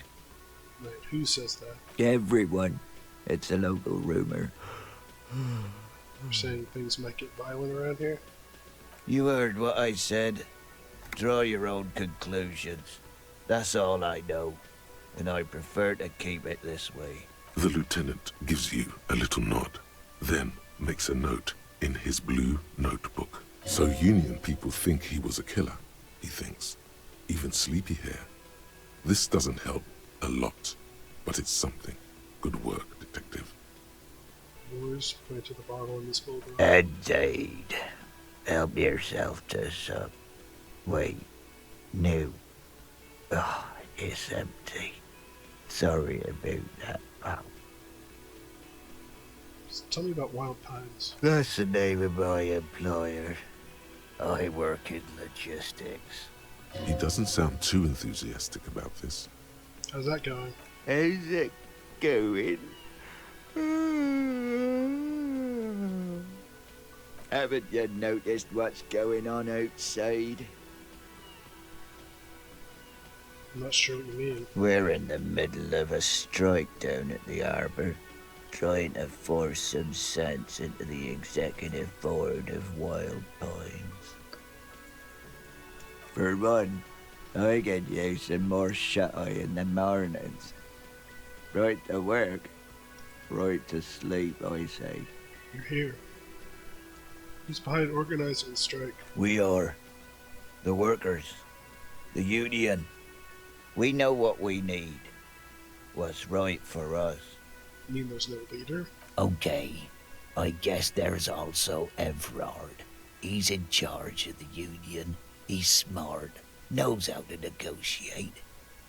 S1: Right, who says that?
S10: Everyone. It's a local rumor.
S1: You're saying things might get violent around here?
S10: You heard what I said. Draw your own conclusions. That's all I know, and I prefer to keep it this way.
S3: The lieutenant gives you a little nod, then makes a note in his blue notebook. So Union people think he was a killer, he thinks. Even sleepy hair. This doesn't help a lot, but it's something. Good work, detective.
S1: Yours, point to the bottle in this folder.
S10: Indeed. Help yourself to some. Wait. No. Oh, it's empty. Sorry about that, pal.
S1: Just tell me about Wild Pines.
S10: That's the name of my employer. I work in logistics.
S3: He doesn't sound too enthusiastic about this.
S1: How's that going?
S10: How's it going? Haven't you noticed what's going on outside?
S1: I'm not sure what you mean.
S10: We're in the middle of a strike down at the harbour, trying to force some sense into the executive board of Wild Pines. For one, I get you some more shut-eye in the mornings. Right to work, right to sleep, I say.
S1: You're here. Who's behind organizing the strike?
S10: We are. The workers. The union. We know what we need. What's right for us.
S1: You mean there's no leader?
S10: Okay. I guess there's also Everard. He's in charge of the union. He's smart. Knows how to negotiate.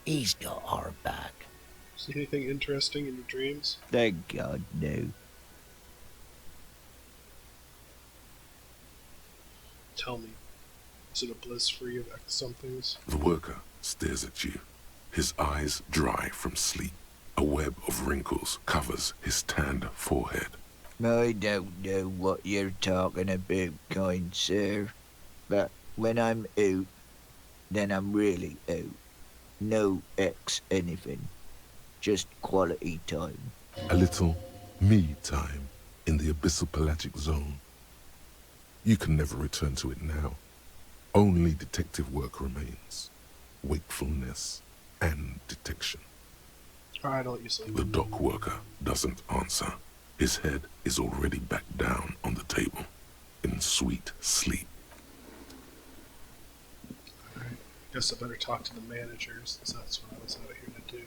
S10: He's got our back.
S1: See anything interesting in your dreams?
S10: Thank God, no.
S1: Tell me. Is it a bliss free of X somethings?
S3: The worker stares at you, his eyes dry from sleep. A web of wrinkles covers his tanned forehead.
S10: I don't know what you're talking about, kind sir. But when I'm out, then I'm really out. No X anything. Just quality time.
S3: A little me time in the abyssal pelagic zone. You can never return to it now. Only detective work remains. Wakefulness and detection.
S1: Alright, I'll let you sleep.
S3: The dock worker doesn't answer. His head is already back down on the table, in sweet sleep.
S1: Alright. Guess I better talk to the managers, since that's what I was out here to do.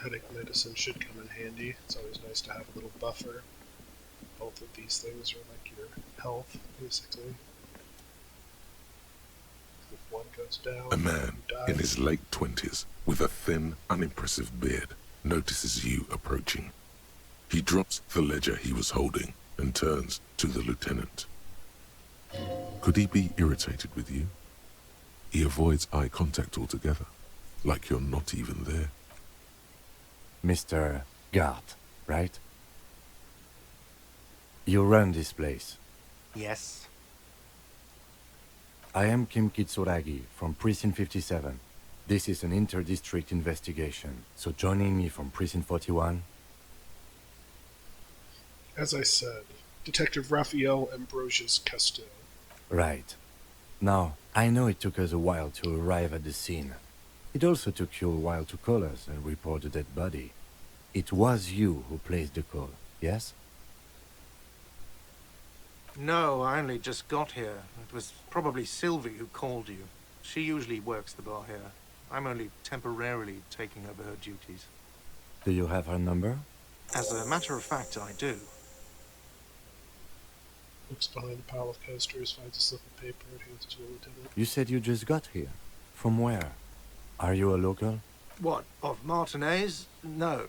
S1: Headache medicine should come in handy. It's always nice to have a little buffer. Both of these things are like your health, basically. If one goes down,
S3: A man
S1: you die.
S3: in his late 20s, with a thin, unimpressive beard, notices you approaching. He drops the ledger he was holding and turns to the lieutenant. Could he be irritated with you? He avoids eye contact altogether, like you're not even there.
S7: Mr. Gart, right? You run this place.
S8: Yes.
S7: I am Kim Kitsuragi from Precinct 57. This is an inter-district investigation, so joining me from Precinct 41...
S1: As I said, Detective Raphael Ambrosius Castel.
S7: Right. Now, I know it took us a while to arrive at the scene. It also took you a while to call us and report the dead body. It was you who placed the call, yes?
S11: No, I only just got here. It was probably Sylvie who called you. She usually works the bar here. I'm only temporarily taking over her duties.
S7: Do you have her number?
S11: As a matter of fact, I do.
S1: Looks behind a pile of coasters, finds a slip of paper, and hands it to the lieutenant.
S7: You said you just got here. From where? Are you a local?
S11: What, of Martinez? No.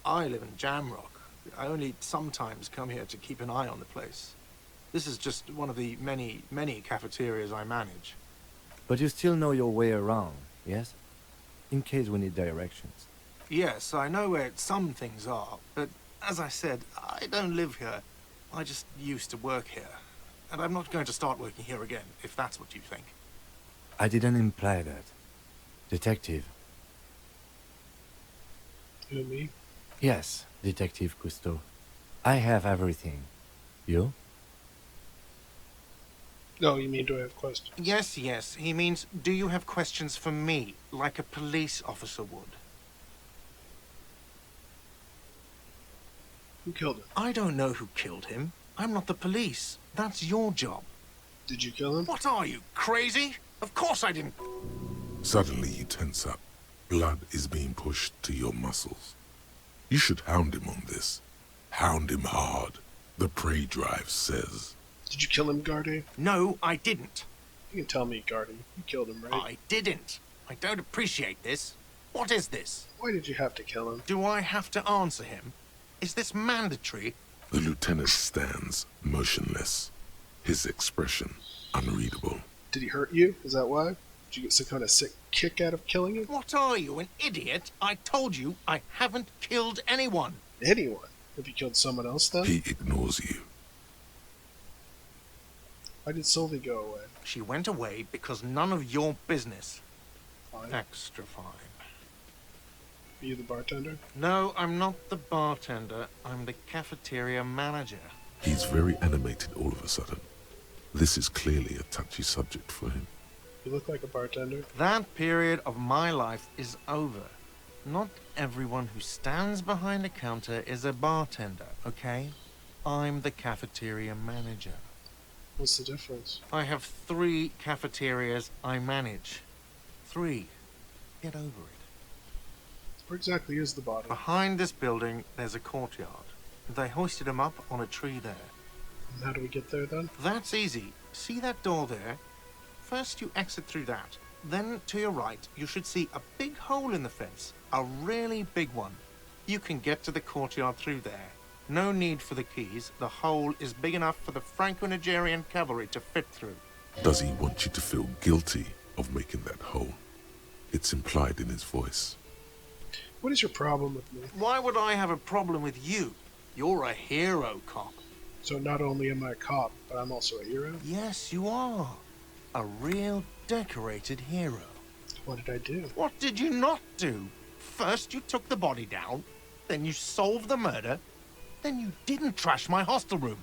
S11: I live in Jamrock. I only sometimes come here to keep an eye on the place. This is just one of the many, many cafeterias I manage.
S7: But you still know your way around, yes? In case we need directions.
S11: Yes, I know where some things are, but as I said, I don't live here. I just used to work here. And I'm not going to start working here again, if that's what you think.
S7: I didn't imply that. Detective.
S1: You and me?
S7: Yes, Detective Cousteau. I have everything. You?
S1: No, you mean do I have questions?
S11: Yes, yes. He means, do you have questions for me, like a police officer would?
S1: Who killed him?
S11: I don't know who killed him. I'm not the police. That's your job.
S1: Did you kill him?
S11: What are you, crazy? Of course I didn't.
S3: Suddenly you tense up. Blood is being pushed to your muscles. You should hound him on this. Hound him hard. The prey drive says.
S1: Did you kill him, Gardy?
S11: No, I didn't.
S1: You can tell me, Gardy. You killed him, right?
S11: I didn't. I don't appreciate this. What is this?
S1: Why did you have to kill him?
S11: Do I have to answer him? Is this mandatory?
S3: The lieutenant stands motionless, his expression unreadable.
S1: Did he hurt you? Is that why? Did you get some kind of sick kick out of killing him?
S11: What are you, an idiot? I told you I haven't killed anyone.
S1: Anyone? Have you killed someone else then?
S3: He ignores you.
S1: Why did Sylvie go away?
S11: She went away because none of your business.
S1: Fine.
S11: Extra fine.
S1: Are you the bartender?
S11: No, I'm not the bartender. I'm the cafeteria manager.
S3: He's very animated all of a sudden. This is clearly a touchy subject for him.
S1: You look like a bartender.
S11: That period of my life is over. Not everyone who stands behind a counter is a bartender, okay? I'm the cafeteria manager.
S1: What's the difference?
S11: I have 3 cafeterias I manage. 3. Get over it.
S1: Where exactly is the body?
S11: Behind this building, there's a courtyard. They hoisted him up on a tree there.
S1: And how do we get there then?
S11: That's easy. See that door there? First you exit through that. Then to your right, you should see a big hole in the fence. A really big one. You can get to the courtyard through there. No need for the keys. The hole is big enough for the Franco-Nigerian cavalry to fit through.
S3: Does he want you to feel guilty of making that hole? It's implied in his voice.
S1: What is your problem with me?
S11: Why would I have a problem with you? You're a hero, cop.
S1: So not only am I a cop, but I'm also a hero?
S11: Yes, you are. A real decorated hero.
S1: What did I do?
S11: What did you not do? First you took the body down, then you solved the murder, then you didn't trash my hostel room.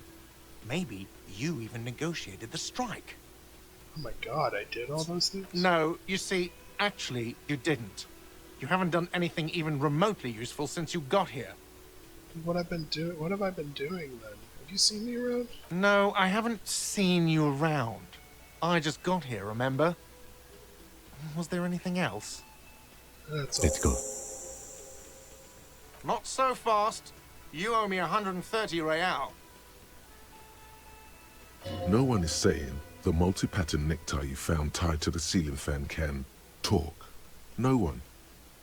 S11: Maybe you even negotiated the strike.
S1: Oh my god, I did all those things?
S11: No, you see, actually, you didn't. You haven't done anything even remotely useful since you got here.
S1: What have I been doing then? Have you seen me around?
S11: No, I haven't seen you around. I just got here, remember? Was there anything else?
S1: That's all.
S7: Let's go.
S11: Not so fast. You owe me 130 real.
S3: No one is saying the multi-pattern necktie you found tied to the ceiling fan can talk. No one.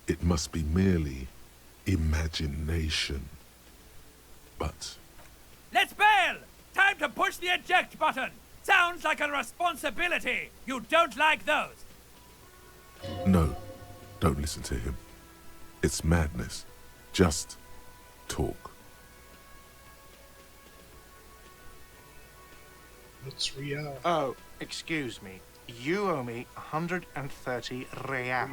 S3: It must be merely imagination. but
S8: Let's bail! Time to push the eject button! Sounds like a responsibility! You don't like those!
S3: no, don't listen to him. It's madness. Just talk.
S1: What's real?
S11: Oh, excuse me. You owe me 130 real.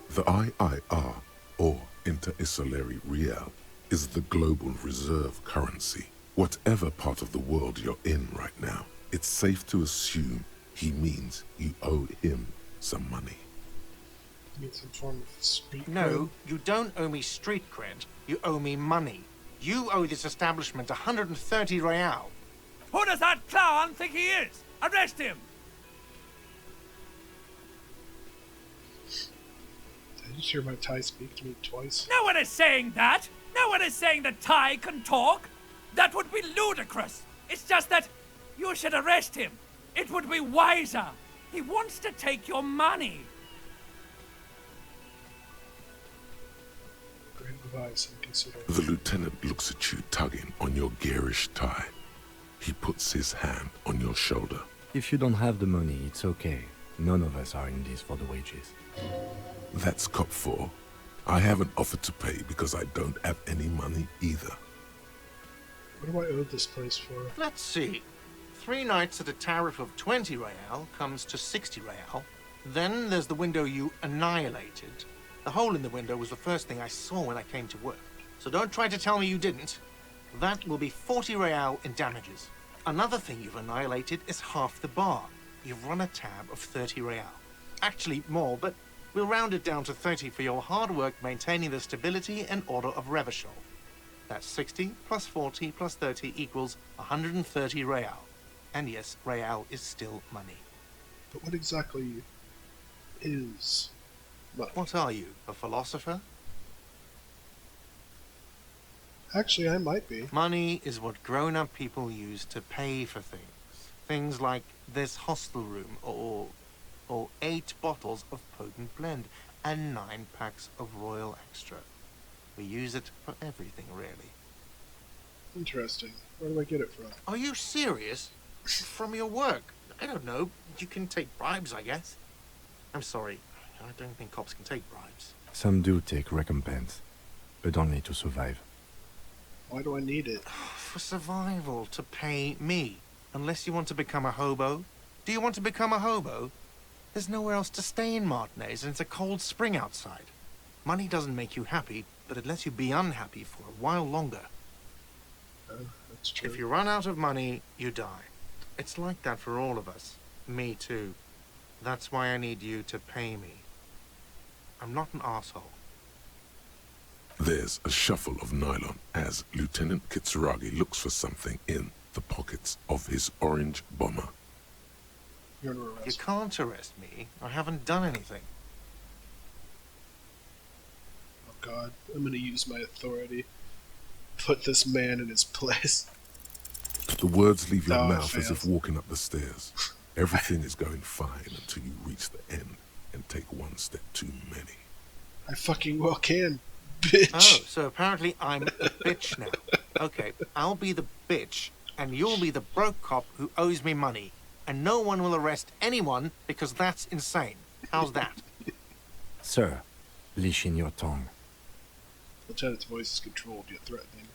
S3: The IIR, or Inter-Isolary Real, is the global reserve currency. Whatever part of the world you're in right now, it's safe to assume he means you owe him some money.
S1: You mean some form of street
S11: No, you don't owe me street cred. You owe me money. You owe this establishment 130 real.
S8: Who does that clown think he is? Arrest him!
S1: Did you hear my Thai speak to me twice?
S8: No one is saying that! No one is saying that Ty can talk! That would be ludicrous! It's just that you should arrest him! It would be wiser! He wants to take your money!
S1: Great advice and consideration.
S3: The lieutenant looks at you tugging on your garish tie. He puts his hand on your shoulder.
S7: If you don't have the money, it's okay. None of us are in this for the wages.
S3: That's Cop 4. I haven't offered to pay because I don't have any money either.
S1: What do I owe this place for?
S11: Let's see. 3 nights at a tariff of 20 real comes to 60 real. Then there's the window you annihilated. The hole in the window was the first thing I saw when I came to work. So don't try to tell me you didn't. That will be 40 real in damages. Another thing you've annihilated is half the bar. You've run a tab of 30 real. Actually, more, but we'll round it down to 30 for your hard work maintaining the stability and order of Revachol. That's 60 plus 40 plus 30 equals 130 real. And yes, real is still money.
S1: But what exactly is money?
S11: What are you, a philosopher?
S1: Actually, I might be.
S11: Money is what grown-up people use to pay for things. Things like this hostel room, or 8 bottles of potent blend, and 9 packs of Royal Extra. We use it for everything, really.
S1: Interesting. Where do I get it from?
S11: Are you serious? From your work? I don't know. You can take bribes, I guess. I'm sorry. I don't think cops can take bribes.
S7: Some do take recompense, but only to survive.
S1: Why do I need it?
S11: For survival, to pay me. Unless you want to become a hobo. Do you want to become a hobo? There's nowhere else to stay in Martinez, and it's a cold spring outside. Money doesn't make you happy, but it lets you be unhappy for a while longer.
S1: That's true.
S11: If you run out of money, you die. It's like that for all of us. Me too. That's why I need you to pay me. I'm not an asshole.
S3: There's a shuffle of nylon as Lieutenant Kitsuragi looks for something in the pockets of his orange bomber.
S1: You're under
S11: You
S1: arrest.
S11: can't arrest me. I haven't done anything.
S1: Oh God, I'm gonna use my authority. Put this man in his place.
S3: The words leave your
S1: Oh, it
S3: mouth as if
S1: fails.
S3: walking up the stairs. Everything is going fine until you reach the end and take one step too many.
S1: I fucking well can, bitch.
S11: Oh, so apparently I'm a bitch now. Okay, I'll be the bitch, and you'll be the broke cop who owes me money. And no one will arrest anyone because that's insane. How's that?
S7: Sir, leash in your tongue.
S1: Lieutenant's voice is controlled yet threatening,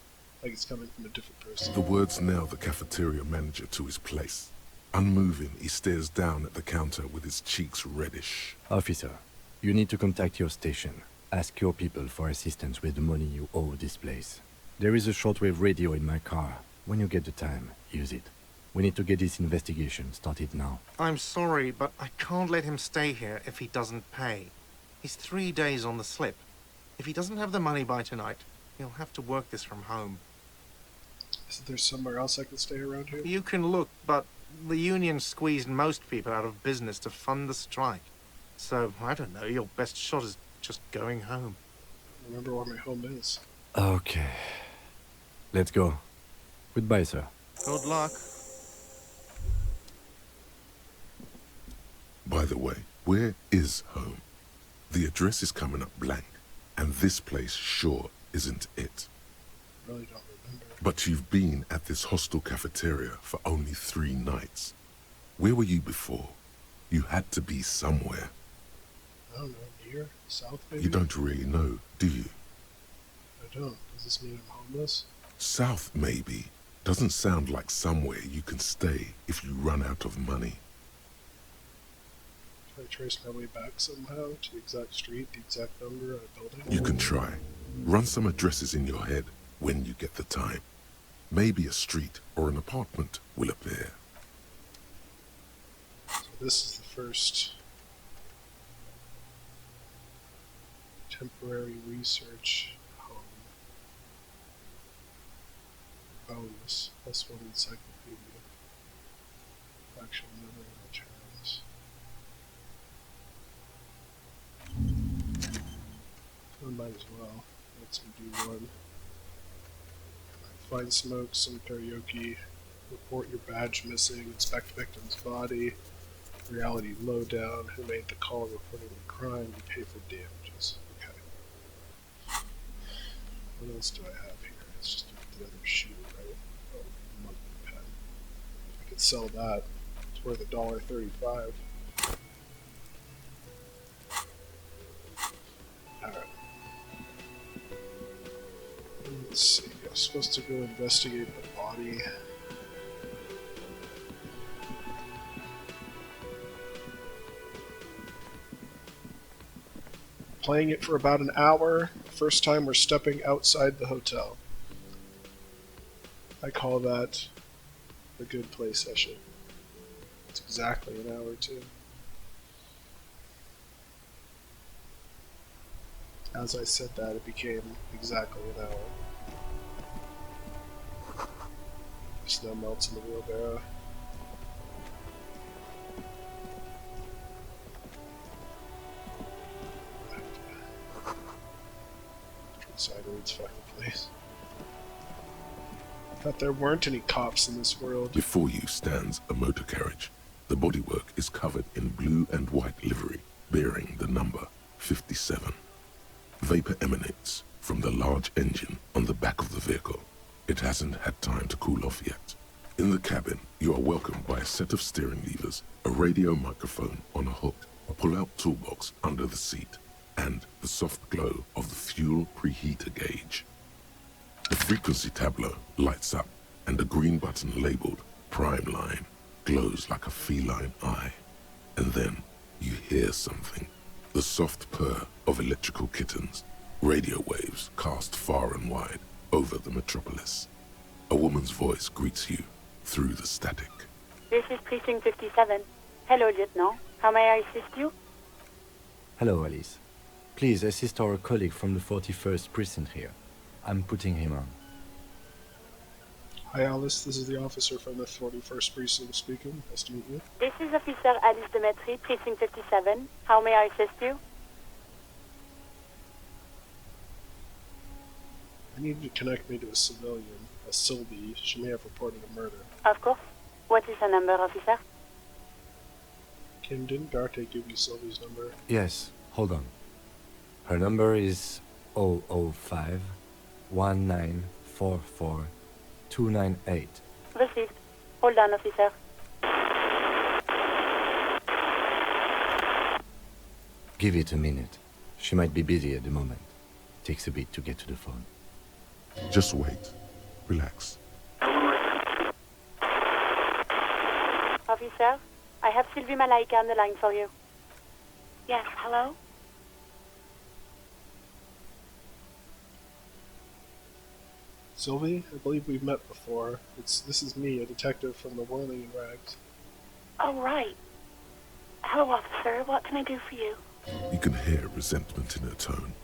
S1: like it's coming from a different person.
S3: The words nail the cafeteria manager to his place. Unmoving, he stares down at the counter with his cheeks reddish.
S7: Officer, you need to contact your station. Ask your people for assistance with the money you owe this place. There is a shortwave radio in my car. When you get the time, use it. We need to get this investigation started now.
S11: I'm sorry, but I can't let him stay here if he doesn't pay. He's 3 days on the slip. If he doesn't have the money by tonight, he'll have to work this from home.
S1: Isn't there somewhere else I can stay around here?
S11: You can look, but the union squeezed most people out of business to fund the strike. So, I don't know, your best shot is just going home.
S1: Remember where my home is.
S7: Okay. Let's go. Goodbye, sir.
S11: Good luck.
S3: By the way, where is home? The address is coming up blank, and this place sure isn't it.
S1: Really don't remember.
S3: But you've been at this hostel cafeteria for only 3 nights. Where were you before? You had to be somewhere.
S1: I don't know, near? South, maybe?
S3: You don't really know, do you?
S1: I don't. Does this mean I'm homeless?
S3: South, maybe. Doesn't sound like somewhere you can stay if you run out of money.
S1: Can I trace my way back somehow to the exact street, the exact number of a building?
S3: You can try. Run some addresses in your head when you get the time. Maybe a street or an apartment will appear.
S1: So this is the first temporary research home. Bonus, +1 encyclopedia. Actual memory returns. I might as well. Let's do one. Find smoke, some karaoke. Report your badge missing. Inspect victim's body. Reality lowdown. Who made the call reporting the crime? You pay for damages. Okay. What else do I have here? It's just the other shoe, right? Oh, monkey pen. I could sell that. It's worth $1.35. Alright. Let's see. I'm supposed to go investigate the body. Playing it for about an hour. First time we're stepping outside the hotel. I call that a good play session. It's exactly an hour too. As I said that, it became exactly an hour. Snow melts in the wheelbarrow. Inside Reed's fucking place. I thought there weren't any cops in this world.
S3: Before you stands a motor carriage. The bodywork is covered in blue and white livery, bearing the number 57. Vapor emanates from the large engine on the back of the vehicle. It hasn't had time to cool off yet. In the cabin, you are welcomed by a set of steering levers, a radio microphone on a hook, a pull-out toolbox under the seat, and the soft glow of the fuel preheater gauge. The frequency tableau lights up, and a green button labeled Prime Line glows like a feline eye. And then you hear something. The soft purr of electrical kittens, radio waves cast far and wide over the metropolis. A woman's voice greets you through the static.
S12: This is Precinct 57. Hello, Lieutenant. How may I assist you?
S7: Hello, Alice. Please assist our colleague from the 41st precinct here. I'm putting him on.
S1: Hi Alice, this is the officer from the 41st Precinct speaking. Nice to meet you.
S12: This is Officer Alice Demetri, Precinct 57. How may I assist you?
S1: I need you to connect me to a civilian, a Sylvie. She may have reported a murder.
S12: Of course. What is the number, officer?
S1: Kim, didn't Darte give you Sylvie's number?
S7: Yes, hold on. Her number is 005 1944 298.
S12: Received. Hold on, officer.
S7: Give it a minute. She might be busy at the moment. Takes a bit to get to the phone.
S3: Just wait. Relax.
S12: Officer, I have Sylvie Malaika on the line for you. Yes, hello?
S1: Sylvie, I believe we've met before. This is me, a detective from the Whirling in Rags.
S12: Oh, right. Hello, officer. What can I do for you?
S3: You can hear resentment in her tone.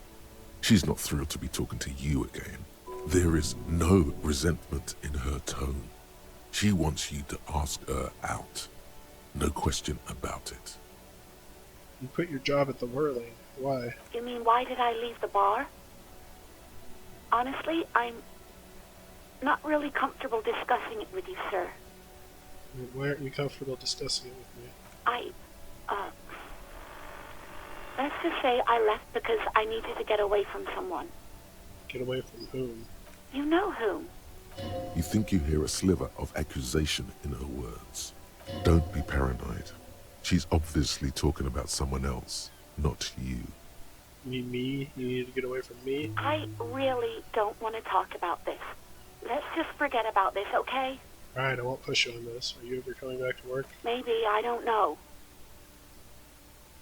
S3: She's not thrilled to be talking to you again. There is no resentment in her tone. She wants you to ask her out. No question about it.
S1: You quit your job at the Whirling. Why?
S12: You mean, why did I leave the bar? Honestly, I'm not really comfortable discussing it with you, sir.
S1: Why aren't you comfortable discussing it with me?
S12: Let's just say I left because I needed to get away from someone.
S1: Get away from whom?
S12: You know whom.
S3: You think you hear a sliver of accusation in her words. Don't be paranoid. She's obviously talking about someone else, not you.
S1: You mean me? You need to get away from me?
S12: I really don't want to talk about this. Let's just forget about this, okay?
S1: Alright, I won't push you on this. Are you ever coming back to work?
S12: Maybe, I don't know.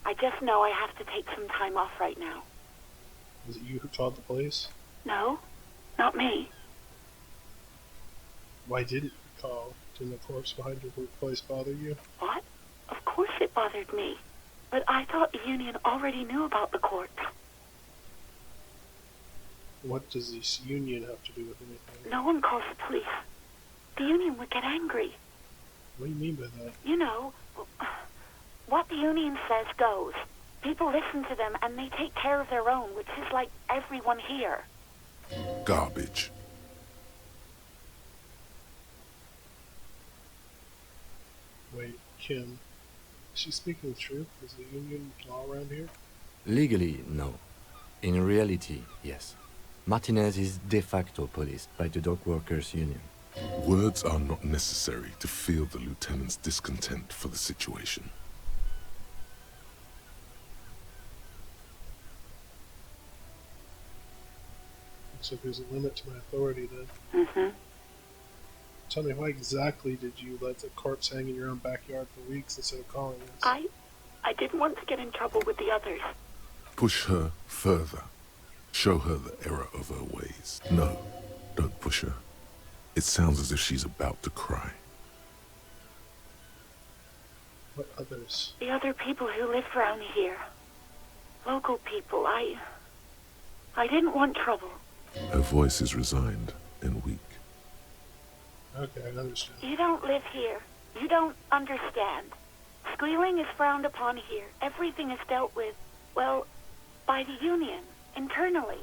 S12: I just know I have to take some time off right now.
S1: Was it you who called the police?
S12: No, not me.
S1: Why didn't you call? Didn't the corpse behind your workplace bother you?
S12: What? Of course it bothered me. But I thought the Union already knew about the corpse.
S1: What does this union have to do with anything?
S12: No one calls the police. The Union would get angry.
S1: What do you mean by that?
S12: You know, what the Union says goes. People listen to them and they take care of their own, which is like everyone here.
S3: Garbage.
S1: Wait, Kim. Is she speaking the truth? Is the union law around here?
S7: Legally, no. In reality, yes. Martinez is de facto policed by the Dock Workers Union.
S3: Words are not necessary to feel the lieutenant's discontent for the situation.
S1: Looks like there's a limit to my authority then.
S12: Mm-hmm.
S1: Tell me, why exactly did you let the corpse hang in your own backyard for weeks instead of calling us?
S12: I didn't want to get in trouble with the others.
S3: Push her further. Show her the error of her ways. No, don't push her. It sounds as if she's about to cry.
S1: What others?
S12: The other people who live around here. Local people. I didn't want trouble.
S3: Her voice is resigned and weak.
S1: Okay, I understand.
S12: You don't live here. You don't understand. Squealing is frowned upon here. Everything is dealt with, well, by the Union, internally.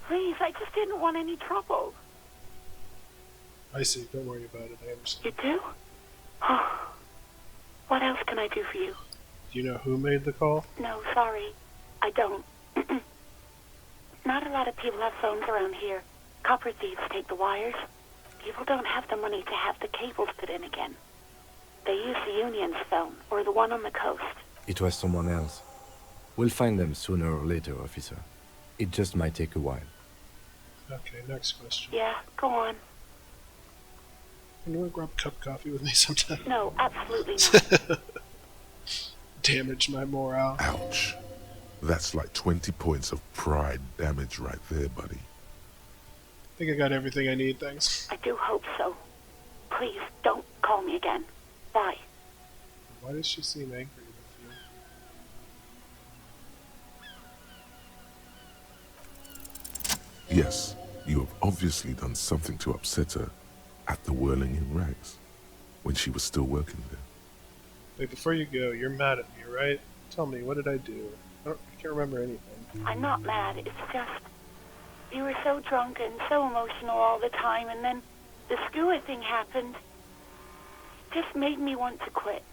S12: Please, I just didn't want any trouble.
S1: I see. Don't worry about it. I understand.
S12: You do? Oh. What else can I do for you?
S1: Do you know who made the call?
S12: No, sorry. I don't. Not a lot of people have phones around here. Copper thieves take the wires. People don't have the money to have the cables put in again. They use the Union's phone, or the one on the coast.
S7: It was someone else. We'll find them sooner or later, officer. It just might take a while.
S1: Okay, next question.
S12: Yeah, go on.
S1: You want to grab a cup of coffee with me sometime?
S12: No, absolutely not.
S1: Damaged my morale.
S3: Ouch. That's like 20 points of pride damage right there, buddy.
S1: I think I got everything I need, thanks.
S12: I do hope so. Please, don't call me again. Bye.
S1: Why does she seem angry with you?
S3: Yes, you have obviously done something to upset her at the Whirling in Rags, when she was still working there.
S1: Wait, before you go, you're mad at me, right? Tell me, what did I do? I can't remember anything.
S12: I'm not mad, it's just... You were so drunk and so emotional all the time, and then the skua thing happened. It just made me want to quit.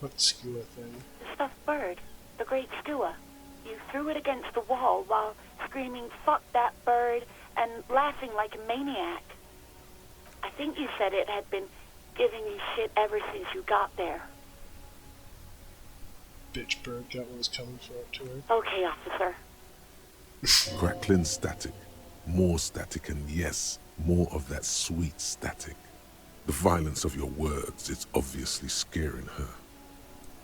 S1: What skua thing?
S12: The stuffed bird. The great skua. You threw it against the wall while screaming, "Fuck that bird," and laughing like a maniac. I think you said it had been giving you shit ever since you got there.
S1: Bitch bird got what was coming for it to her.
S12: Okay, officer.
S3: Crackling static, more static, and yes, more of that sweet static. The violence of your words is obviously scaring her.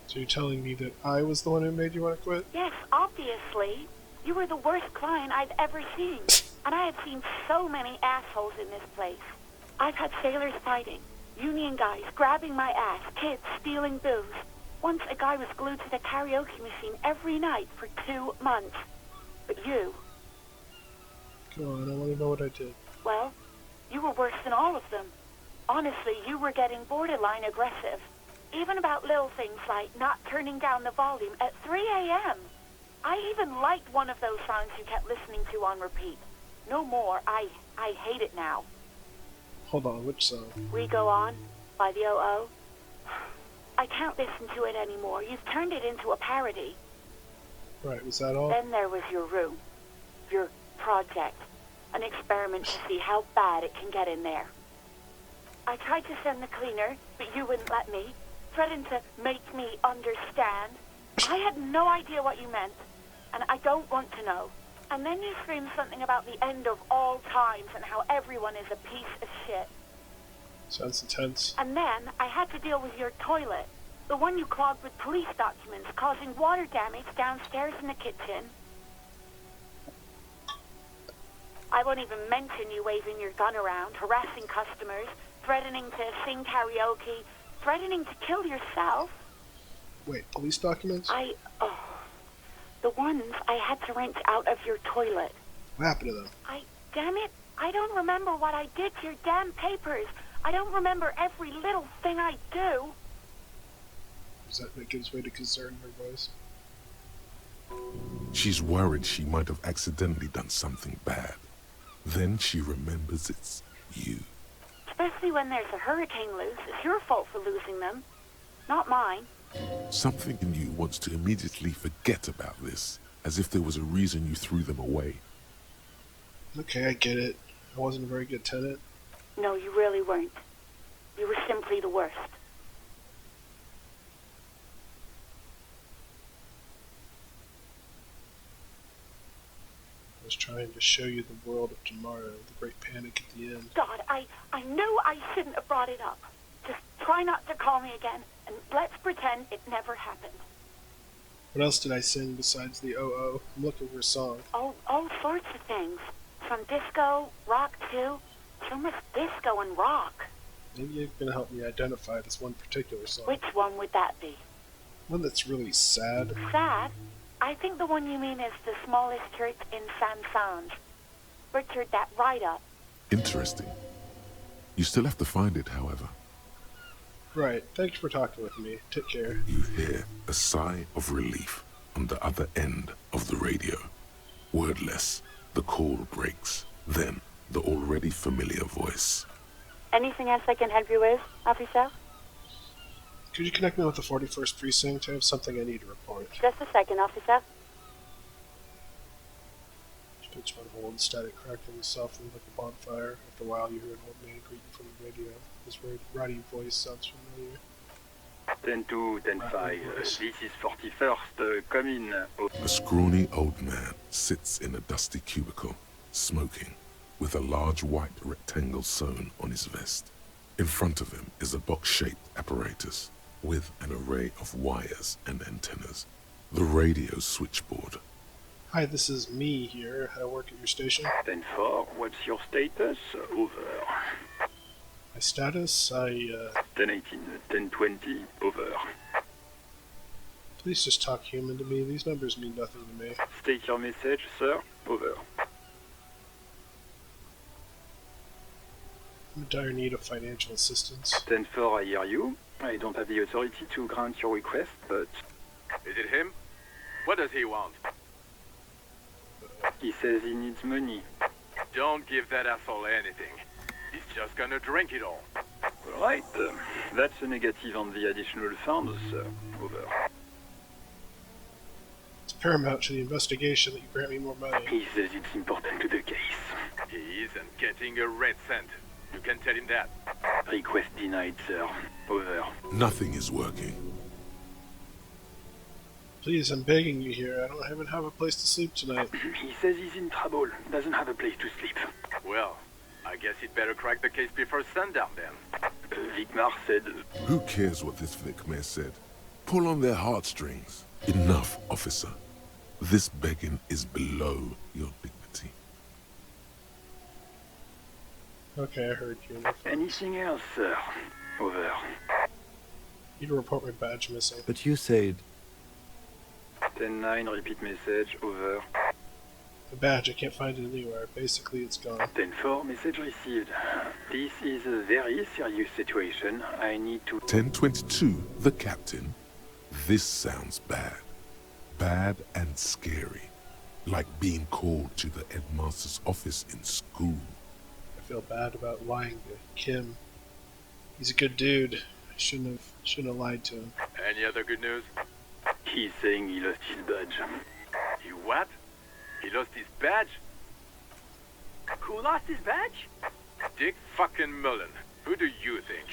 S1: So you're telling me that I was the one who made you want to quit?
S12: Yes, obviously. You were the worst client I've ever seen. And I have seen so many assholes in this place. I've had sailors fighting, union guys grabbing my ass, kids stealing booze. Once a guy was glued to the karaoke machine every night for 2 months. But you...
S1: Go on, I want to know what I did.
S12: Well, you were worse than all of them. Honestly, you were getting borderline aggressive. Even about little things like not turning down the volume at 3 a.m. I even liked one of those songs you kept listening to on repeat. No more. I hate it now.
S1: Hold on, which song?
S12: We Go On by the O.O. I can't listen to it anymore. You've turned it into a parody.
S1: Right, was that all?
S12: Then there was your room. Your project. An experiment to see how bad it can get in there. I tried to send the cleaner, but you wouldn't let me. Threatened to make me understand. I had no idea what you meant, and I don't want to know. And then you screamed something about the end of all times and how everyone is a piece of shit.
S1: Sounds intense.
S12: And then I had to deal with your toilet. The one you clogged with police documents, causing water damage downstairs in the kitchen. I won't even mention you waving your gun around, harassing customers, threatening to sing karaoke, threatening to kill yourself.
S1: Wait, police documents?
S12: The ones I had to wrench out of your toilet.
S1: What happened to them?
S12: Damn it, I don't remember what I did to your damn papers. I don't remember every little thing I do.
S1: Does that gives way to concern in her voice?
S3: She's worried she might have accidentally done something bad. Then she remembers it's you.
S12: Especially when there's a hurricane loose. It's your fault for losing them, not mine.
S3: Something in you wants to immediately forget about this, as if there was a reason you threw them away.
S1: Okay, I get it. I wasn't a very good tenant.
S12: No, you really weren't. You were simply the worst.
S1: I was trying to show you the world of tomorrow, the great panic at the end.
S12: God, I knew I shouldn't have brought it up. Just try not to call me again, and let's pretend it never happened.
S1: What else did I sing besides the oh? I'm looking for a song.
S12: Oh, all sorts of things. From disco, rock too. So much disco and rock.
S1: Maybe you can help me identify this one particular song.
S12: Which one would that be?
S1: One that's really sad.
S12: Sad? I think the one you mean is The Smallest Church in Saint-Saëns. Richard, that write-up.
S3: Interesting. You still have to find it, however.
S1: Right. Thanks for talking with me. Take care.
S3: You hear a sigh of relief on the other end of the radio. Wordless, the call breaks. Then, the already familiar voice.
S12: Anything else I can help you with, officer?
S1: Could you connect me with the 41st Precinct? I have something I need to report.
S12: Just a second, officer.
S1: Pitch one hole and static crackling softly like a bonfire. After a while, you hear an old man greet you from the radio. His ratty voice sounds familiar.
S13: 10-2, 10-5. This is 41st. Come in.
S3: A scrawny old man sits in a dusty cubicle, smoking, with a large white rectangle sewn on his vest. In front of him is a box-shaped apparatus with an array of wires and antennas. The radio switchboard.
S1: Hi, this is me here. I work at your station.
S13: 10-4, what's your status? Over.
S1: My status?
S13: 10-18, 10-20, over.
S1: Please just talk human to me. These numbers mean nothing to me.
S13: State your message, sir. Over.
S1: I'm in dire need of financial assistance.
S13: 10-4, I hear you. I don't have the authority to grant your request, but...
S14: Is it him? What does he want?
S13: He says he needs money.
S14: Don't give that asshole anything. He's just gonna drink it all.
S13: All right. That's a negative on the additional funds, sir. Over.
S1: It's paramount to the investigation that you grant me more money.
S13: He says it's important to the case.
S14: He isn't getting a red cent. You can tell him that.
S13: Request denied, sir. Over.
S3: Nothing is working.
S1: Please, I'm begging you here. I don't even have a place to sleep tonight.
S13: He says he's in trouble. Doesn't have a place to sleep.
S14: Well, I guess he'd better crack the case before sundown then.
S13: Vicmar said...
S3: Who cares what this Vicmar said? Pull on their heartstrings. Enough, officer. This begging is below your dignity.
S1: Okay, I heard you.
S13: Anything else, sir? Over.
S1: Need to report my badge missing.
S7: But you said...
S13: 10-9, repeat message. Over.
S1: The badge, I can't find it anywhere. Basically, it's gone.
S13: 10-4, message received. This is a very serious situation. I need to...
S3: 10-22, the captain. This sounds bad. Bad and scary. Like being called to the headmaster's office in school.
S1: I feel bad about lying to Kim. He's a good dude. I shouldn't have lied to him.
S14: Any other good news?
S13: He's saying he lost his badge.
S14: He what? He lost his badge?
S13: Who lost his badge?
S14: Dick fucking Mullen. Who do you think?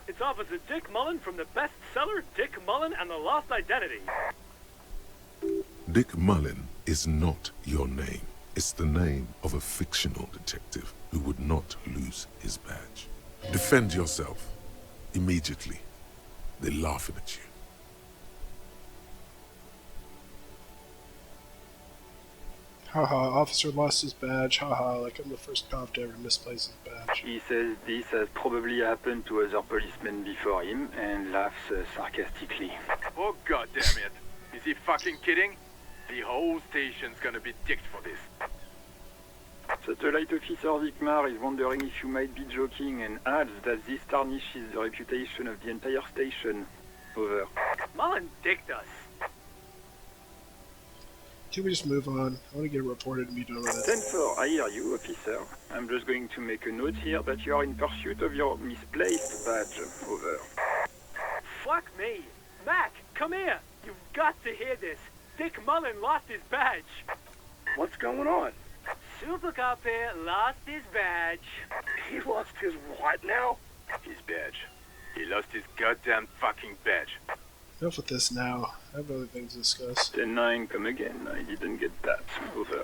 S13: It's Officer Dick Mullen from the bestseller Dick Mullen and the Lost Identity.
S3: Dick Mullen is not your name. It's the name of a fictional detective who would not lose his badge. Defend yourself. Immediately. They're laughing at you.
S1: Haha, officer lost his badge. Haha, like I'm the first cop to ever misplace his badge.
S13: He says this has probably happened to other policemen before him and laughs sarcastically.
S14: Oh god damn it. Is he fucking kidding? The whole station's gonna be dicked for this.
S13: Satellite Officer Vikmar is wondering if you might be joking and adds that this tarnishes the reputation of the entire station. Over. Mullen dicked us.
S1: Can we just move on? I want to get it reported and be done with it.
S13: 10-4, I hear you, officer. I'm just going to make a note here that you are in pursuit of your misplaced badge. Over. Fuck me. Mac, come here. You've got to hear this. Dick Mullen lost his badge.
S15: What's going on?
S13: Super Cop here lost his badge.
S15: He lost his what now?
S14: His badge. He lost his goddamn fucking badge.
S1: Enough with this now. I have other things to discuss.
S13: 10-9, come again. I didn't get that. Over.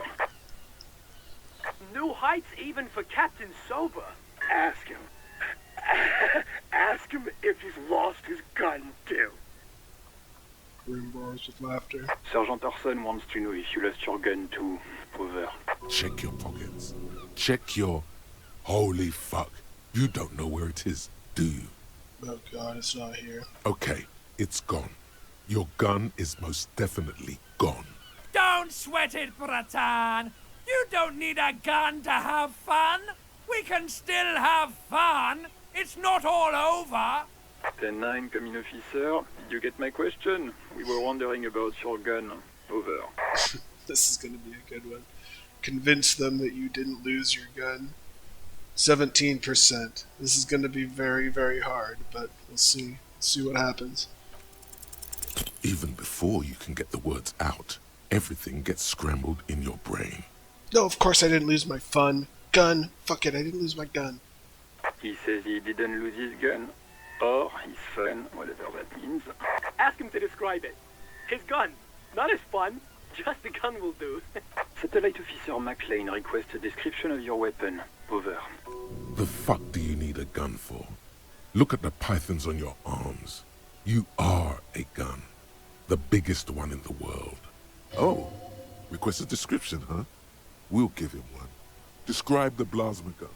S13: New heights even for Captain Sober.
S15: Ask him. Ask him if he's lost his gun, too.
S1: Room roars with laughter.
S13: Sergeant Orson wants to know if you lost your gun too. Over.
S3: Check your pockets. Check your... Holy fuck. You don't know where it is, do you?
S1: Oh god, it's not here.
S3: Okay, it's gone. Your gun is most definitely gone.
S8: Don't sweat it, Bratan. You don't need a gun to have fun. We can still have fun. It's not all over.
S13: 10-9, come in, officer. Did you get my question? We were wondering about your gun. Over.
S1: This is going to be a good one. Convince them that you didn't lose your gun. 17%. This is going to be very, very hard, but we'll see. See what happens.
S3: Even before you can get the words out, everything gets scrambled in your brain.
S1: No, of course I didn't lose my gun. Fuck it, I didn't lose my gun.
S13: He says he didn't lose his gun. Or his fun, whatever that means. Ask him to describe it. His gun. Not his fun. Just the gun will do. Satellite Officer McLean requests a description of your weapon. Over.
S3: The fuck do you need a gun for? Look at the pythons on your arms. You are a gun. The biggest one in the world. Oh, request a description, huh? We'll give him one. Describe the plasma gun.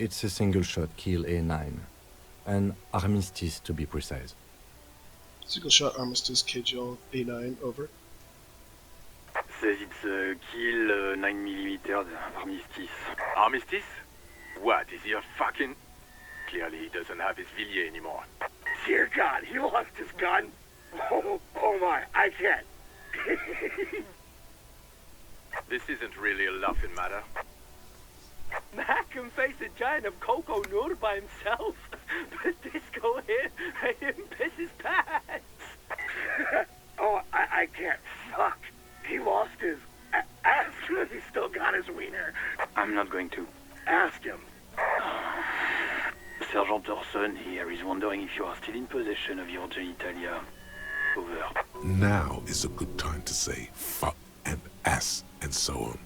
S7: It's a single-shot kill A9. An armistice, to be precise.
S1: Single shot armistice KGL A9, over.
S13: Says it's a kill 9mm armistice.
S14: Armistice? What, is he a fucking... Clearly he doesn't have his Villiers anymore.
S15: Dear God, he lost his gun. Oh my, I can't.
S14: This isn't really a laughing matter.
S13: Mac can face a giant of Coco Nur by himself, but Disco here made him piss his pants.
S15: Oh, I can't. Fuck. He lost his... Ask him if he still got his wiener.
S13: I'm not going to.
S15: Ask him.
S13: Sergeant Orson here is wondering if you are still in possession of your genitalia. Over.
S3: Now is a good time to say fuck and ass and so on.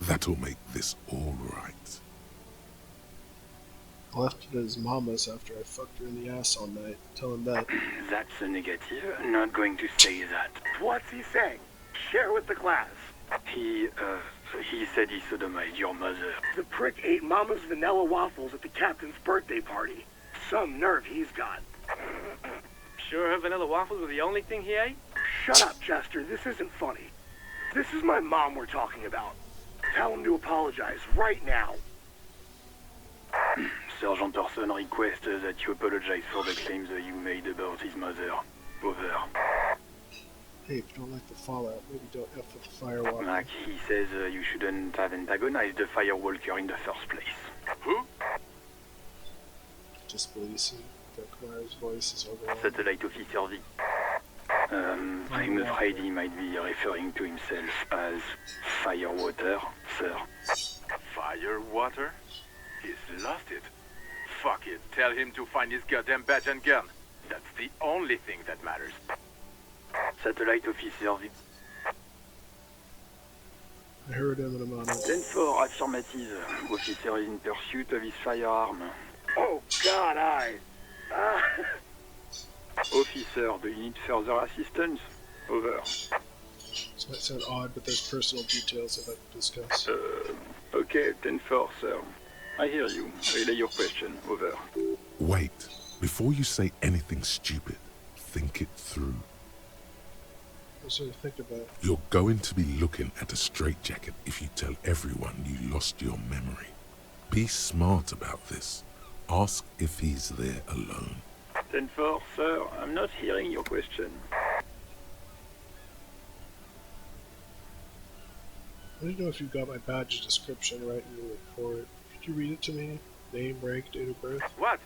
S3: That'll make this all right.
S1: I left it at his mama's after I fucked her in the ass all night. Tell him that.
S13: That's a negative. Not going to say that.
S15: What's he saying? Share with the class.
S13: He said he sodomized your mother.
S15: The prick ate Mama's vanilla waffles at the captain's birthday party. Some nerve he's got.
S13: Sure her vanilla waffles were the only thing he ate?
S15: Shut up, Chester. This isn't funny. This is my mom we're talking about. Tell him to apologize right now.
S13: Sergeant Orson requests that you apologize for the claims that you made about his mother. Over.
S1: Hey, if you don't like the fallout, maybe don't F with the firewalker.
S13: Like he says you shouldn't have antagonized the Firewalker in the first place. Who?
S1: Just Elysium. Darkwire's voice is overwhelming.
S13: Satellite Officer V. I'm afraid he might be referring to himself as Firewater, sir.
S14: Firewater? He's lost it. Fuck it. Tell him to find his goddamn badge and gun. That's the only thing that matters.
S13: Satellite Officer V.
S1: I heard him and I'm on it.
S13: 10-4, affirmative. Officer is in pursuit of his firearm.
S15: Oh, God,
S13: Officer, do you need further assistance? Over.
S1: This might sound odd, but there's personal details I'd like to discuss.
S13: Okay, 10-4, sir. I hear you. Relay your question. Over.
S3: Wait. Before you say anything stupid, think it through.
S1: What should I think about?
S3: You're going to be looking at a straitjacket if you tell everyone you lost your memory. Be smart about this. Ask if he's there alone.
S13: 10-4, sir. I'm not hearing your question.
S1: I don't know if you got my badge description right in your report. Could you read it to me? Name, rank, date of birth?
S14: What?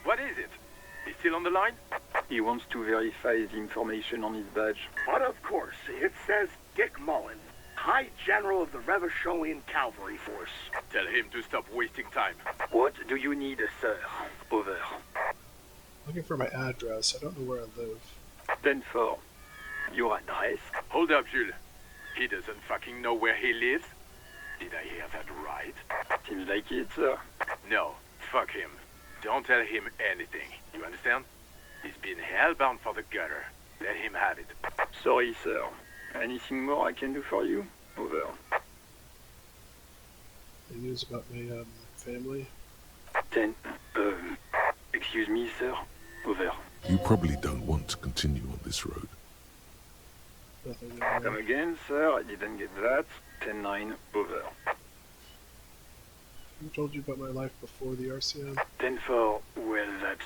S14: What is it? He's still on the line?
S13: He wants to verify the information on his badge.
S15: But of course, it says Dick Mullen, High General of the Revacholian Cavalry Force.
S14: Tell him to stop wasting time.
S13: What do you need, sir? Over.
S1: Looking for my address. I don't know where I live.
S13: 10-4. Your address?
S14: Hold up, Jules. He doesn't fucking know where he lives? Did I hear that right?
S13: Seems like it, sir.
S14: No, fuck him. Don't tell him anything. You understand? He's been hellbound for the gutter. Let him have it.
S13: Sorry, sir. Anything more I can do for you? Over.
S1: Any news about my family?
S13: 10. Excuse me, sir. Over.
S3: You probably don't want to continue on this road.
S1: Nothing.
S13: Come again, sir. I didn't get that. 10-9. Over.
S1: Who told you about my life before the RCM?
S13: 10-4. Well, that's,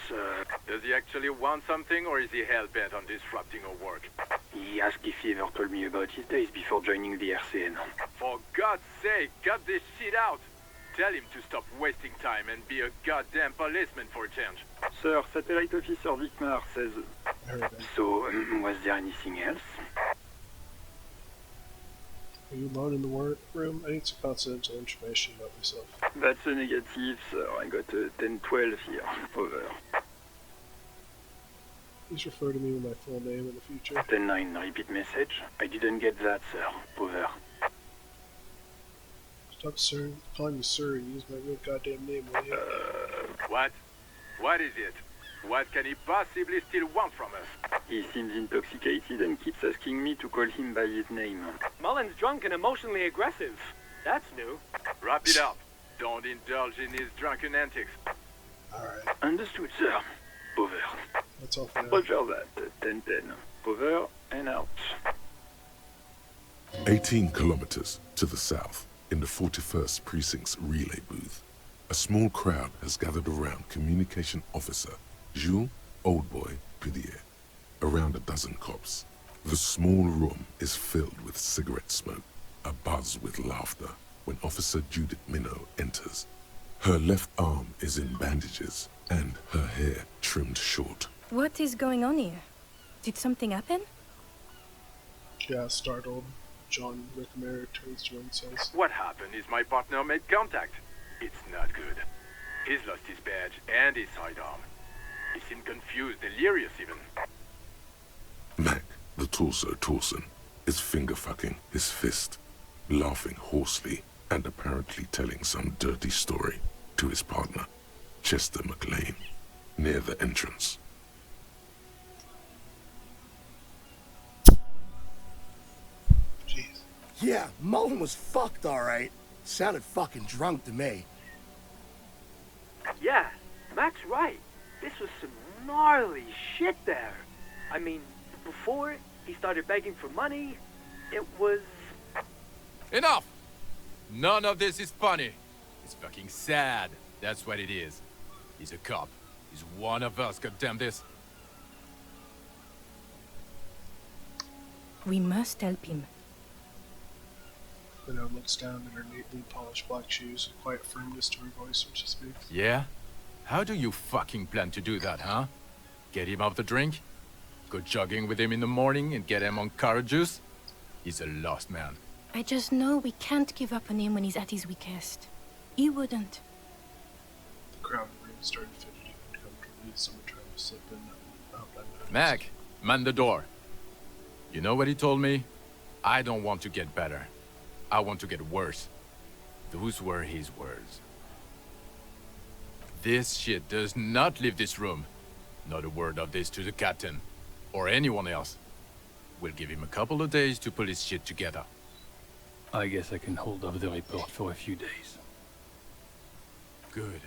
S14: Does he actually want something, or is he hell-bent on disrupting our work?
S13: He asked if he ever told me about his days before joining the RCN.
S14: For God's sake, cut this shit out! Tell him to stop wasting time and be a goddamn policeman for a change.
S13: Sir, Satellite Officer Vikmar says...
S1: I heard that.
S13: So, was there anything else?
S1: Are you alone in the room? I need some confidential information about myself.
S13: That's a negative, sir. I got a 10-12 here. Over.
S1: Please refer to me with my full name in the future.
S13: 10-9, repeat message. I didn't get that, sir. Over.
S1: Stop calling me sir and use my real goddamn name, will you?
S14: What? What is it? What can he possibly still want from us?
S13: He seems intoxicated and keeps asking me to call him by his name.
S16: Mullen's drunk and emotionally aggressive. That's new.
S14: Wrap it up. Don't indulge in his drunken antics.
S1: Alright.
S13: Understood, sir. Over.
S1: That's all for now.
S13: Roger that. 10-10. Over and out.
S3: 18 kilometers to the south, in the 41st Precinct's relay booth, a small crowd has gathered around Communication Officer Jules Oldboy Pidier, around a dozen cops. The small room is filled with cigarette smoke, abuzz with laughter, when Officer Judith Minot enters. Her left arm is in bandages, and her hair trimmed short.
S17: What is going on here? Did something happen?
S1: Yeah, startled. John Rickamere turns to her and says,
S14: What happened is my partner made contact. It's not good. He's lost his badge and his sidearm. He seemed confused, delirious even.
S3: Mac, the torso Torson, is finger-fucking his fist, laughing hoarsely and apparently telling some dirty story to his partner, Chester McLean, near the entrance.
S1: Jeez.
S15: Yeah, Mullen was fucked, alright. Sounded fucking drunk to me.
S16: Yeah, Mac's right. This was some gnarly shit there. I mean, before he started begging for money, it was...
S18: Enough! None of this is funny. It's fucking sad. That's what it is. He's a cop. He's one of us, goddamn this.
S17: We must help him.
S1: Lino looks down at her neatly polished black shoes, a quiet firmness to her voice when she speaks.
S18: Yeah? How do you fucking plan to do that, huh? Get him off the drink? Go jogging with him in the morning and get him on carrot juice? He's a lost man.
S17: I just know we can't give up on him when he's at his weakest. He wouldn't.
S1: The crowd in the room started fidgeting uncomfortably, someone trying to slip in outline notice.
S18: Mac, man the door. You know what he told me? I don't want to get better. I want to get worse. Those were his words. This shit does not leave this room. Not a word of this to the captain. Or anyone else. We'll give him a couple of days to pull his shit together.
S19: I guess I can hold off the report for a few days.
S18: Good.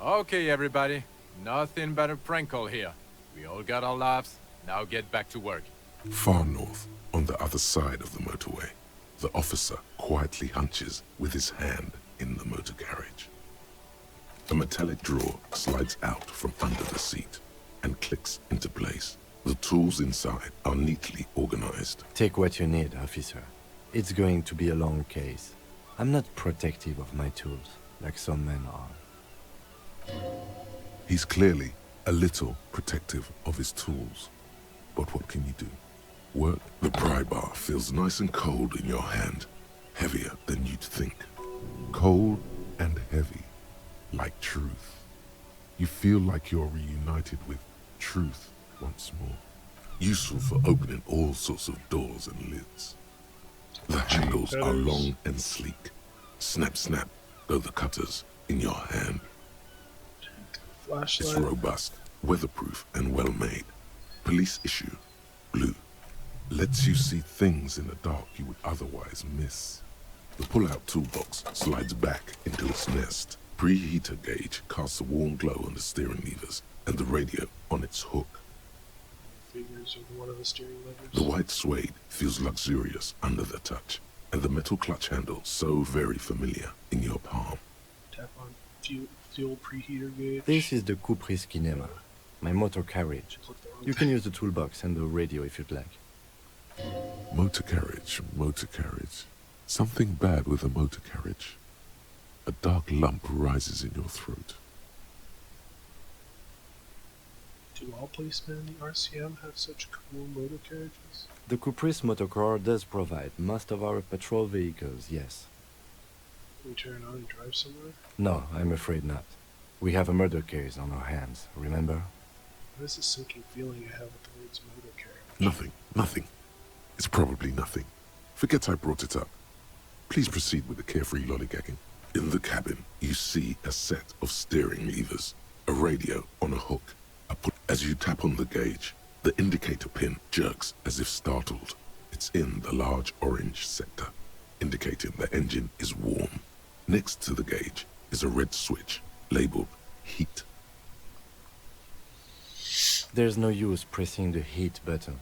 S18: Okay, everybody. Nothing but a prank call here. We all got our laughs. Now get back to work.
S3: Far north, on the other side of the motorway, the officer quietly hunches with his hand in the motor carriage. A metallic drawer slides out from under the seat and clicks into place. The tools inside are neatly organized.
S7: Take what you need, officer. It's going to be a long case. I'm not protective of my tools, like some men are.
S3: He's clearly a little protective of his tools. But what can you do? Work? The pry bar feels nice and cold in your hand, heavier than you'd think. Cold and heavy, like truth. You feel like you're reunited with truth once more. Useful for opening all sorts of doors and lids. The handles are long and sleek. Snap, snap, go the cutters in your hand.
S1: Flashlight.
S3: It's robust, weatherproof, and well-made. Police issue, blue. Lets you see things in the dark you would otherwise miss. The pull-out toolbox slides back into its nest. Preheater gauge casts a warm glow on the steering levers and the radio on its hook.
S1: Fingers over one of the steering levers.
S3: The white suede feels luxurious under the touch, and the metal clutch handle so very familiar in your palm.
S1: Tap on fuel preheater gauge.
S7: This is the Kupris Kinema, my motor carriage. You can use the toolbox and the radio if you'd like.
S3: Motor carriage, motor carriage. Something bad with a motor carriage. A dark lump rises in your throat.
S1: Do all policemen in the RCM have such cool motor carriages?
S7: The Kupris Motorcar does provide most of our patrol vehicles, yes.
S1: Can we turn on and drive somewhere?
S7: No, I'm afraid not. We have a murder case on our hands, remember?
S1: What is this sinking feeling I have with the words motor carriage?
S3: Nothing, nothing. It's probably nothing. Forget I brought it up. Please proceed with the carefree lollygagging. In the cabin, you see a set of steering levers, a radio on a hook. As you tap on the gauge, the indicator pin jerks as if startled. It's in the large orange sector, indicating the engine is warm. Next to the gauge is a red switch labeled heat.
S7: There's no use pressing the heat button.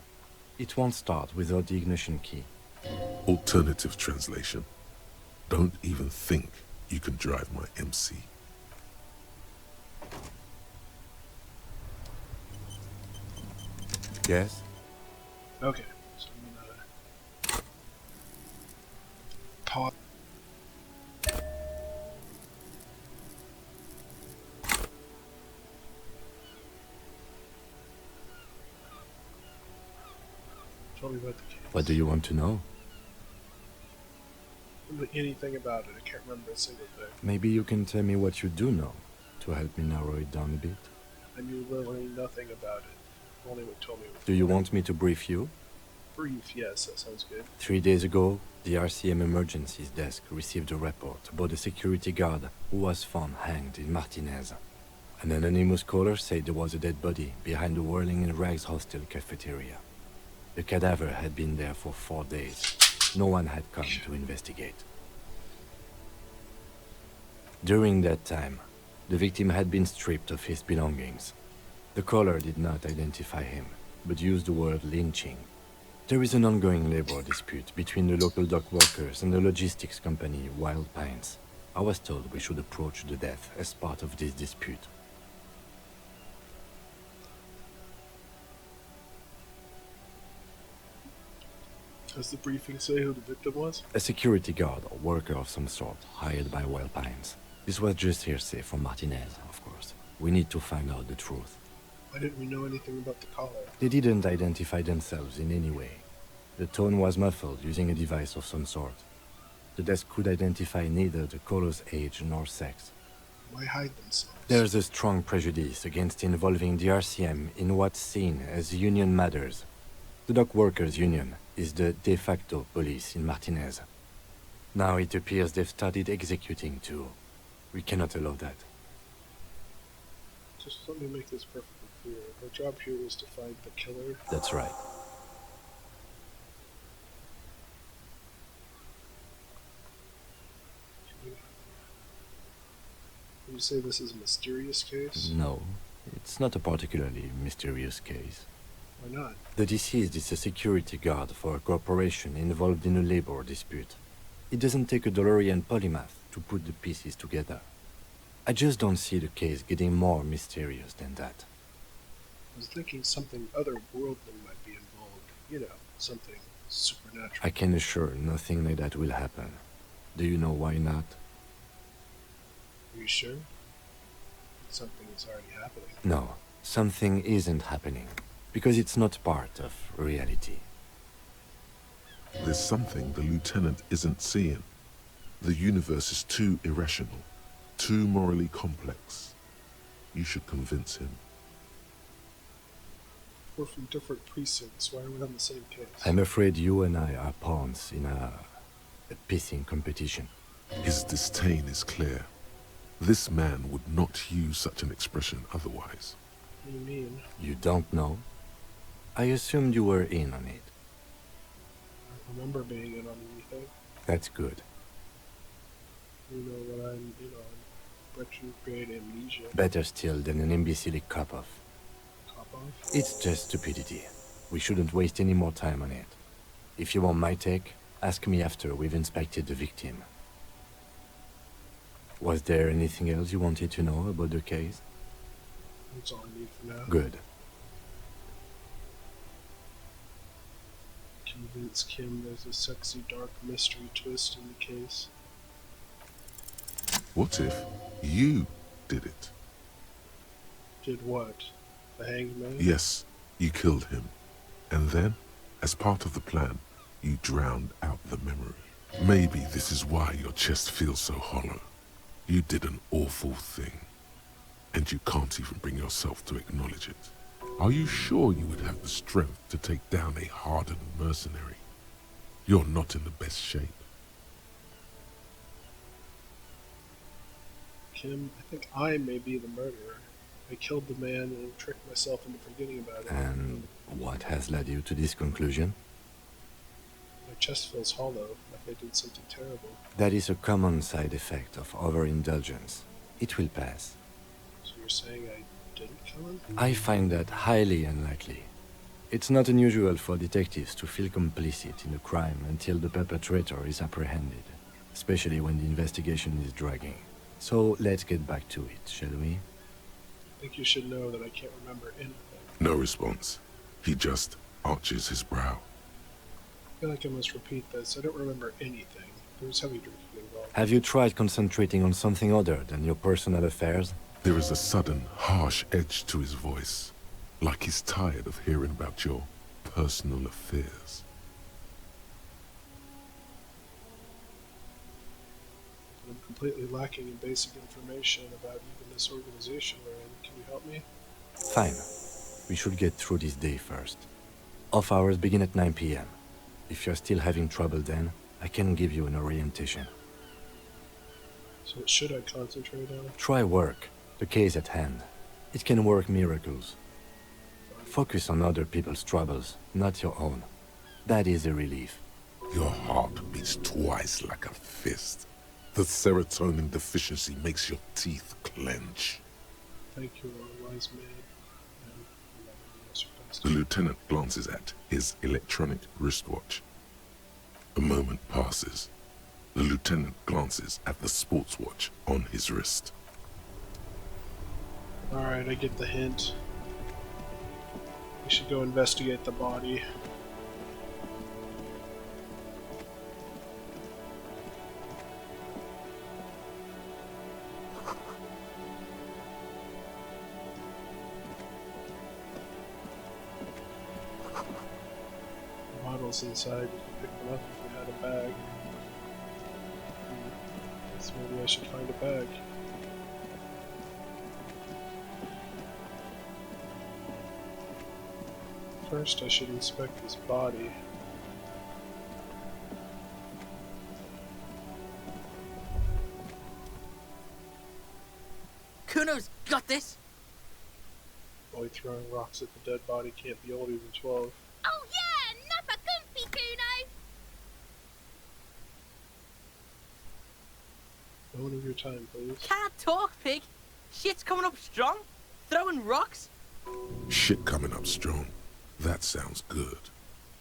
S7: It won't start without the ignition key.
S3: Alternative translation. Don't even think you can drive my MC.
S7: Yes?
S1: Okay, so I'm gonna pause. Tell me about the case.
S7: What do you want to know?
S1: Anything about it. I can't remember a single thing.
S7: Maybe you can tell me what you do know, to help me narrow it down a bit.
S1: I knew literally nothing about it. Only what told me.
S7: Do you want me to brief you?
S1: Brief, yes, that sounds good.
S7: 3 days ago, the RCM Emergencies Desk received a report about a security guard who was found hanged in Martinez. An anonymous caller said there was a dead body behind the Whirling in Rags hostel cafeteria. The cadaver had been there for 4 days. No one had come to investigate. During that time, the victim had been stripped of his belongings. The caller did not identify him, but used the word lynching. There is an ongoing labor dispute between the local dock workers and the logistics company Wild Pines. I was told we should approach the death as part of this dispute.
S1: Does the briefing say who the victim was?
S7: A security guard or worker of some sort, hired by Wellpines. This was just hearsay from Martinez, of course. We need to find out the truth.
S1: Why didn't we know anything about the caller?
S7: They didn't identify themselves in any way. The tone was muffled using a device of some sort. The desk could identify neither the caller's age nor sex.
S1: Why hide themselves?
S7: There's a strong prejudice against involving the RCM in what's seen as union matters. The dock workers' union is the de facto police in Martinez. Now it appears they've started executing too. We cannot allow that.
S1: Just let me make this perfectly clear. Our job here is to find the killer.
S7: That's right.
S1: You say this is a mysterious case?
S7: No, it's not a particularly mysterious case.
S1: Why not?
S7: The deceased is a security guard for a corporation involved in a labor dispute. It doesn't take a DeLorean polymath to put the pieces together. I just don't see the case getting more mysterious than that.
S1: I was thinking something otherworldly might be involved. You know, something supernatural.
S7: I can assure nothing like that will happen. Do you know why not?
S1: Are you sure? Something is already happening.
S7: No, something isn't happening. Because it's not part of reality.
S3: There's something the lieutenant isn't seeing. The universe is too irrational, too morally complex. You should convince him.
S1: We're from different precincts. Why are we on the same case?
S7: I'm afraid you and I are pawns in a pissing competition.
S3: His disdain is clear. This man would not use such an expression otherwise.
S1: What do you mean?
S7: You don't know? I assumed you were in on it.
S1: I don't remember being in on anything.
S7: That's good.
S1: You know what I'm in on. Retrograde amnesia.
S7: Better still than an imbecilic cop-off.
S1: Cop-off?
S7: It's just stupidity. We shouldn't waste any more time on it. If you want my take, ask me after we've inspected the victim. Was there anything else you wanted to know about the case?
S1: That's all I need for now.
S7: Good.
S1: Convince Kim there's a sexy dark mystery twist in the case.
S3: What if you did it?
S1: Did what? The hanged man?
S3: Yes, you killed him. And then, as part of the plan, you drowned out the memory. Maybe this is why your chest feels so hollow. You did an awful thing. And you can't even bring yourself to acknowledge it. Are you sure you would have the strength to take down a hardened mercenary? You're not in the best shape.
S1: Kim, I think I may be the murderer. I killed the man and tricked myself into forgetting about it.
S7: And what has led you to this conclusion?
S1: My chest feels hollow, like I did something terrible.
S7: That is a common side effect of overindulgence. It will pass.
S1: So you're saying I didn't kill him?
S7: I find that highly unlikely. It's not unusual for detectives to feel complicit in a crime until the perpetrator is apprehended, especially when the investigation is dragging. So let's get back to it, shall we?
S1: I think you should know that I can't remember anything.
S3: No response. He just arches his brow.
S1: I feel like I must repeat this. I don't remember anything. There was heavy drinking involved.
S7: Have you tried concentrating on something other than your personal affairs?
S3: There is a sudden, harsh edge to his voice, like he's tired of hearing about your personal affairs.
S1: I'm completely lacking in basic information about even this organization we're in. Can you help me?
S7: Fine. We should get through this day first. Off hours begin at 9 p.m. If you're still having trouble then, I can give you an orientation.
S1: So what should I concentrate on?
S7: Try work, the case at hand. It can work miracles. Focus on other people's troubles, not your own. That is a relief.
S3: Your heart beats twice like a fist. The serotonin deficiency makes your teeth clench.
S1: Thank you, wise man.
S3: The lieutenant glances at his electronic wristwatch. A moment passes. The lieutenant glances at the sports watch on his wrist.
S1: Alright, I get the hint. We should go investigate the body. chemicals inside. You can pick them up if you had a bag. So maybe I should find a bag. First, I should inspect his body.
S20: Kuno's got this!
S1: Boy throwing rocks at the dead body can't be older than 12.
S17: Oh yeah, nappa comfy, Kuno!
S1: One of your time, please.
S20: Can't talk, pig! Shit's coming up strong! Throwing rocks!
S3: Shit coming up strong. That sounds good.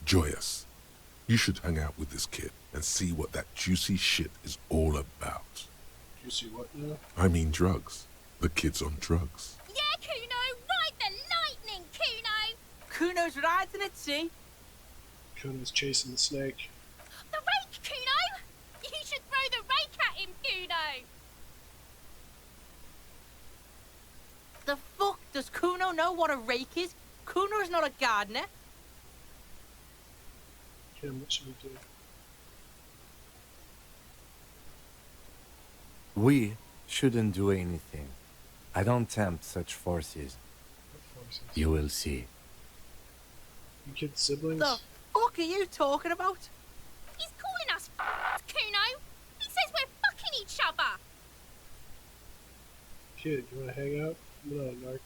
S3: Joyous. You should hang out with this kid and see what that juicy shit is all about.
S1: Juicy what now?
S3: I mean drugs. The kid's on drugs.
S17: Yeah, Kuno! Ride the lightning, Kuno!
S20: Kuno's riding it, see?
S1: Kuno's chasing the snake.
S17: The rake, Kuno! You should throw the rake at him, Kuno!
S20: The fuck does Kuno know what a rake is? Kuno's not a gardener.
S1: Kim, what should we do?
S7: We shouldn't do anything. I don't tempt such forces.
S1: What forces?
S7: You will see.
S1: You kids' siblings?
S20: The fuck are you talking about?
S17: He's calling us Kuno! He says we're fucking each other!
S1: Kid, you wanna hang out? I'm not a narc.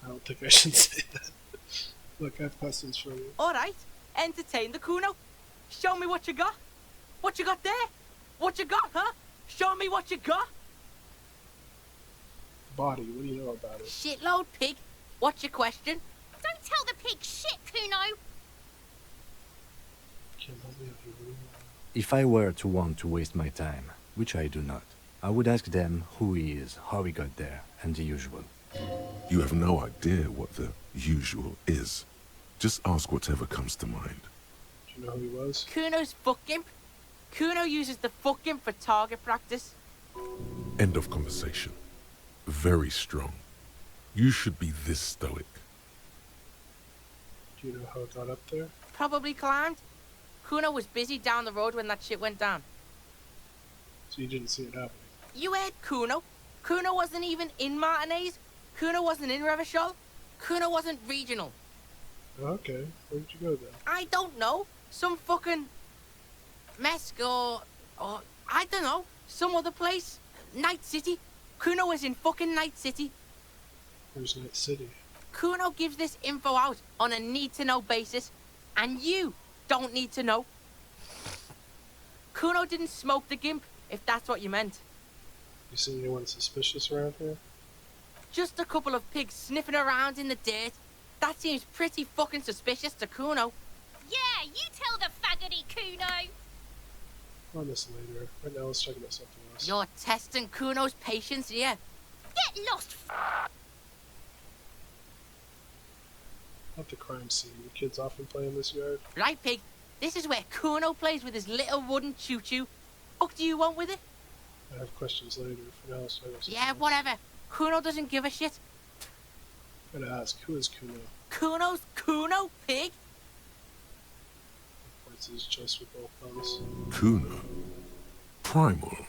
S1: I don't think I should say that. Look, I have questions for you.
S20: Alright, entertain the Kuno. Show me what you got. What you got there? What you got, huh? Show me what you got.
S1: Body, what do you know about it?
S20: Shitload, pig. What's your question?
S17: Don't tell the pig shit, Kuno!
S1: Kim, let me have your room.
S7: If I were to want to waste my time, which I do not, I would ask them who he is, how he got there, and the usual.
S3: You have no idea what the usual is. Just ask whatever comes to mind.
S1: Do you know who he was?
S20: Kuno's fuck imp. Kuno uses the fuck imp for target practice.
S3: End of conversation. Very strong. You should be this stoic.
S1: Do you know how it got up there?
S20: Probably climbed. Kuno was busy down the road when that shit went down.
S1: So you didn't see it happening?
S20: You heard Kuno. Kuno wasn't even in Martinez. Kuno wasn't in Revachol. Kuno wasn't regional.
S1: Okay, where'd you go then?
S20: I don't know. Some fucking Mesk or I don't know. Some other place. Night City. Kuno was in fucking Night City.
S1: Where's Night City?
S20: Kuno gives this info out on a need-to-know basis, and you don't need to know. Kuno didn't smoke the gimp, if that's what you meant.
S1: You seen anyone suspicious around here?
S20: Just a couple of pigs sniffing around in the dirt. That seems pretty fucking suspicious to Kuno.
S17: Yeah, you tell the faggoty, Kuno!
S1: On this later. Right now, let's talk about something else.
S20: You're testing Kuno's patience here.
S17: Get lost,
S1: Not the crime scene. The kids often play in this yard.
S20: Right, pig. This is where Kuno plays with his little wooden choo-choo. Fuck do you want with it?
S1: I have questions later. For now, let's talk about something
S20: Yeah,
S1: else.
S20: whatever. Kuno doesn't give a shit.
S1: I'm gonna ask, who is Kuno?
S20: Kuno's Kuno, pig.
S1: Points his chest with both thumbs.
S3: Kuno. Primal.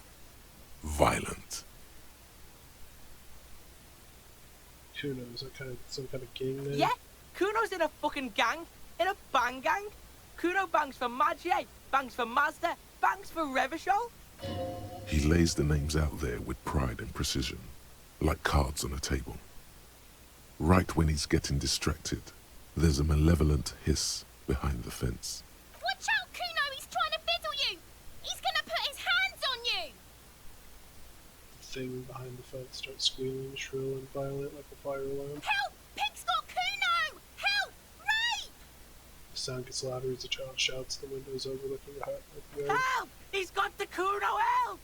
S3: Violent.
S1: Kuno, is that some kind of gang name?
S20: Yeah, Kuno's in a fucking gang. In a bang gang. Kuno bangs for Maggie, bangs for Mazda, bangs for Revachol.
S3: He lays the names out there with pride and precision, like cards on a table. Right when he's getting distracted, there's a malevolent hiss behind the fence.
S17: Watch out, Kuno! He's trying to fiddle you! He's gonna put his hands on you!
S1: The thing behind the fence starts squealing, shrill and violent like a fire alarm.
S17: Help! Pig's got Kuno! Help! Rape!
S1: The sound gets louder as the child shouts the windows overlooking the yard.
S20: Help! He's got the Kuno, help!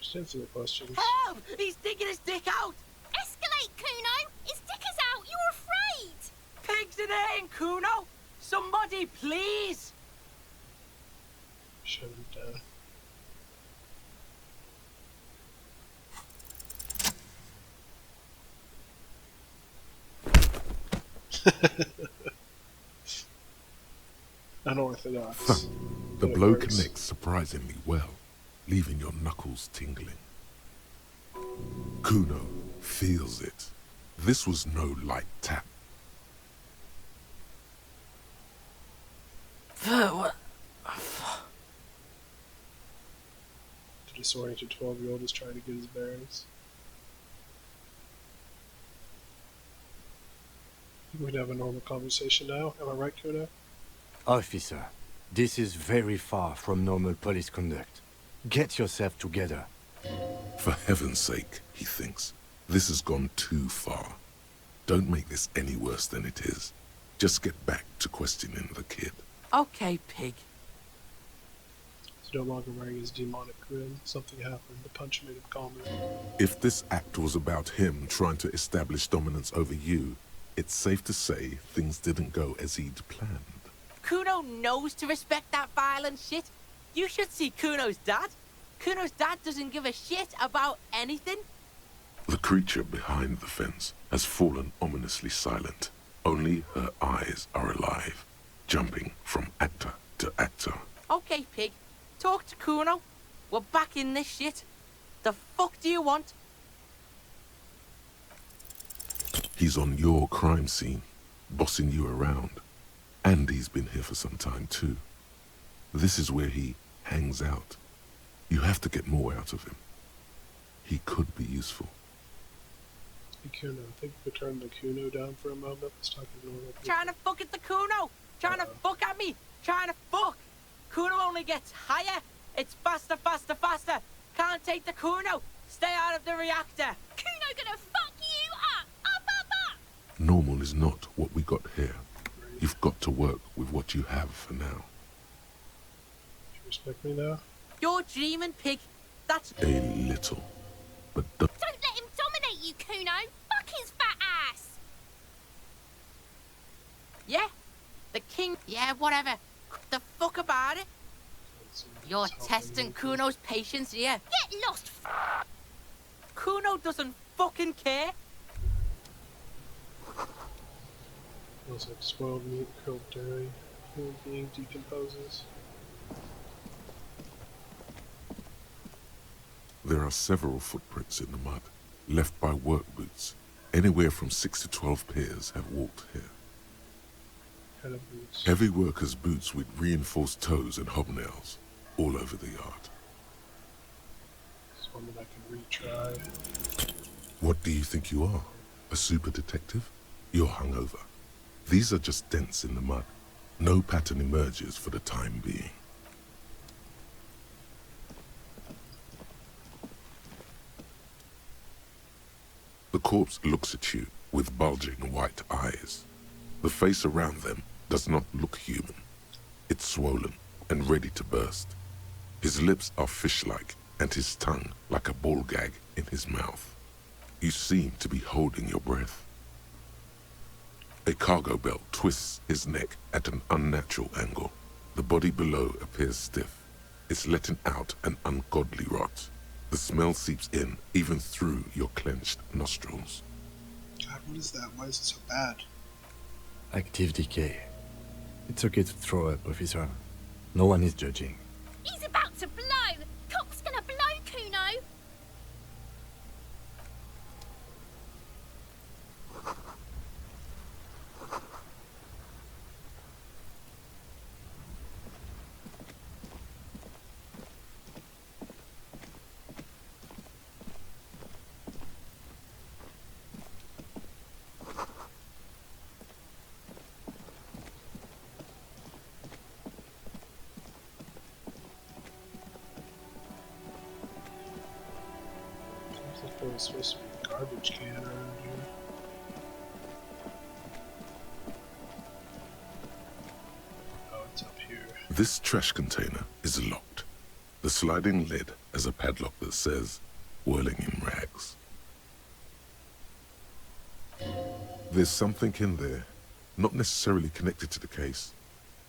S1: Just answer the questions.
S20: Help! He's digging his dick out!
S17: Escalate, Kuno! His dick is out! You're afraid!
S20: Pigs in here, Kuno! Somebody, please!
S1: Shut him down. Unorthodox.
S3: The
S1: But it
S3: blow
S1: works.
S3: connects surprisingly well, leaving your knuckles tingling. Kuno feels it. This was no light tap.
S20: What?
S1: The disoriented 12-year-old is trying to get his bearings. I think we can have a normal conversation now. Am I right, Kuno?
S7: Officer, this is very far from normal police conduct. Get yourself together.
S3: For heaven's sake, he thinks, this has gone too far. Don't make this any worse than it is. Just get back to questioning the kid.
S20: Okay, pig.
S1: He's no longer wearing his demonic grin. Something happened. The punch made him calmer.
S3: If this act was about him trying to establish dominance over you, it's safe to say things didn't go as he'd planned.
S20: Kuno knows to respect that violent shit. You should see Kuno's dad. Kuno's dad doesn't give a shit about anything.
S3: The creature behind the fence has fallen ominously silent. Only her eyes are alive, jumping from actor to actor.
S20: Okay, pig. Talk to Kuno. We're back in this shit. The fuck do you want?
S3: He's on your crime scene, bossing you around. And he's been here for some time too. This is where he hangs out. You have to get more out of him. He could be useful.
S1: Hey, Kuno, I think we could turn the Kuno down for a moment. Let's talk to normal people.
S20: Trying to fuck at the Kuno. Trying to fuck at me. Trying to fuck. Kuno only gets higher. It's faster, faster, faster. Can't take the Kuno. Stay out of the reactor.
S21: Kuno gonna fuck you up. Up, up, up.
S3: Normal is not what we got here. You've got to work with what you have for now.
S1: You respect me now?
S20: You're dreaming, pig. That's
S3: A little. But don't
S21: let him dominate you, Kuno. Fuck his fat ass.
S20: Yeah? The king? Yeah, whatever. The fuck about it? You're testing Kuno's patience here.
S21: Get lost.
S20: Kuno doesn't fucking care.
S1: Smells like spoiled meat, curled dairy. Human being decomposes.
S3: There are several footprints in the mud, left by work boots. Anywhere from 6 to 12 pairs have walked here.
S1: Kind of boots.
S3: Heavy workers' boots with reinforced toes and hobnails, all over the yard.
S1: It's one that I can retry.
S3: What do you think you are? A super detective? You're hungover. These are just dents in the mud. No pattern emerges for the time being. The corpse looks at you with bulging white eyes. The face around them does not look human. It's swollen and ready to burst. His lips are fish-like and his tongue like a ball gag in his mouth. You seem to be holding your breath. A cargo belt twists his neck at an unnatural angle. The body below appears stiff. It's letting out an ungodly rot. The smell seeps in even through your clenched nostrils.
S1: God, what is that? Why is it so bad?
S7: Active decay. It's okay to throw up, officer. No one is judging.
S21: He's about to blow. Cock's gonna blow, Kuno.
S1: Seems like there was supposed to be a garbage can around here. Oh, it's up here.
S3: This trash container is locked. The sliding lid has a padlock that says, "Whirling in rags." There's something in there, not necessarily connected to the case,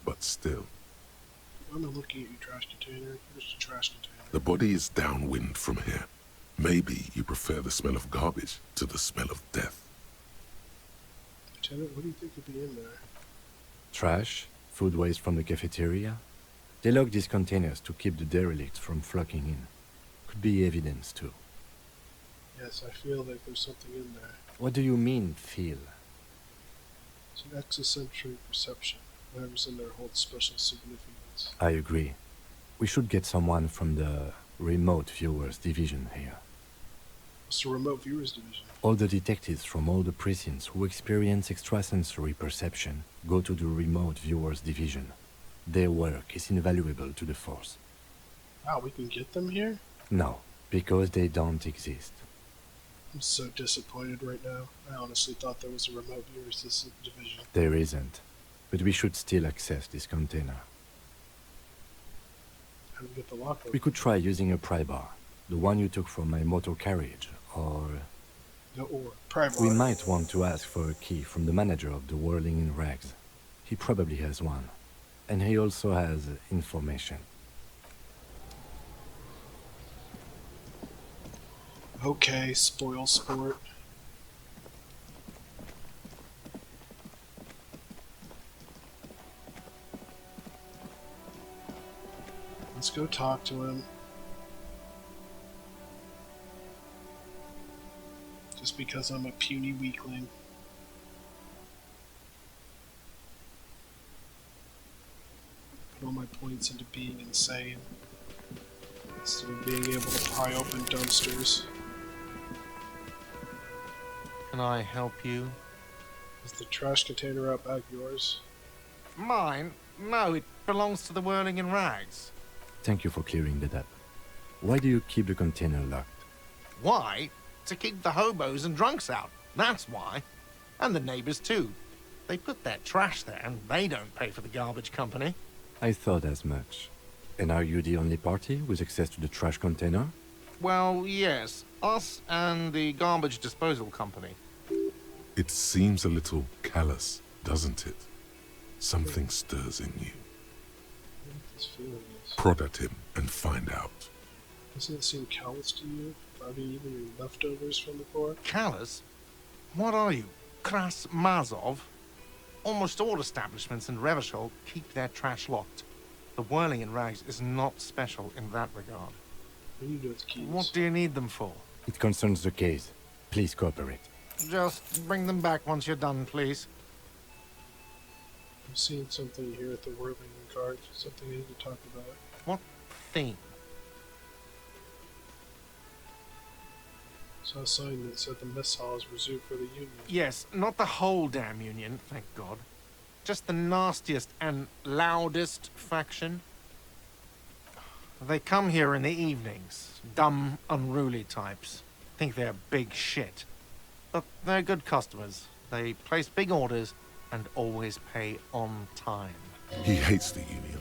S3: but still.
S1: I'm not looking at your trash container. Here's the trash container.
S3: The body is downwind from here. Maybe you prefer the smell of garbage to the smell of death.
S1: I Lieutenant, what do you think could be in there?
S7: Trash, food waste from the cafeteria. They lock these containers to keep the derelicts from flocking in. Could be evidence too.
S1: Yes, I feel like there's something in there.
S7: What do you mean, feel?
S1: It's an extrasensory perception. Whatever's in there holds special significance.
S7: I agree. We should get someone from the remote viewers division here.
S1: What's the remote viewers division?
S7: All the detectives from all the precincts who experience extrasensory perception go to the remote viewers division. Their work is invaluable to the force.
S1: Wow, we can get them here?
S7: No, because they don't exist.
S1: I'm so disappointed right now. I honestly thought there was a remote viewers division.
S7: There isn't. But we should still access this container.
S1: How do we get the lock open?
S7: We could try using a pry bar. The one you took from my motor carriage, or...
S1: pry bar.
S7: We might want to ask for a key from the manager of the Whirling in Rags. He probably has one. And he also has information.
S1: Okay, spoil sport. Let's go talk to him. Just because I'm a puny weakling. Put all my points into being insane. Instead of being able to pry open dumpsters.
S11: Can I help you?
S1: Is the trash container out back yours?
S11: Mine? No, it belongs to the Whirling in Rags.
S7: Thank you for clearing that up. Why do you keep the container locked?
S11: Why? To keep the hobos and drunks out. That's why. And the neighbors too. They put their trash there and they don't pay for the garbage company.
S7: I thought as much. And are you the only party with access to the trash container?
S11: Well, yes. Us and the garbage disposal company.
S3: It seems a little callous, doesn't it? Something stirs in you.
S1: This feeling is.
S3: Prod at him and find out.
S1: Doesn't it seem callous to you? Probably even your leftovers from before?
S11: Callous? What are you? Kras Mazov? Almost all establishments in Revachol keep their trash locked. The Whirling in Rags is not special in that regard.
S1: We need those keys.
S11: What do you need them for?
S7: It concerns the case. Please cooperate.
S11: Just bring them back once you're done, please.
S1: I've seen something here at the Whirling Guard. Something I need to talk about.
S11: What thing?
S1: Saw a sign that said the mess hall is reserved for the Union.
S11: Yes, not the whole damn Union, thank God. Just the nastiest and loudest faction. They come here in the evenings. Dumb, unruly types. Think they're big shit. But they're good customers. They place big orders and always pay on time.
S3: He hates the Union,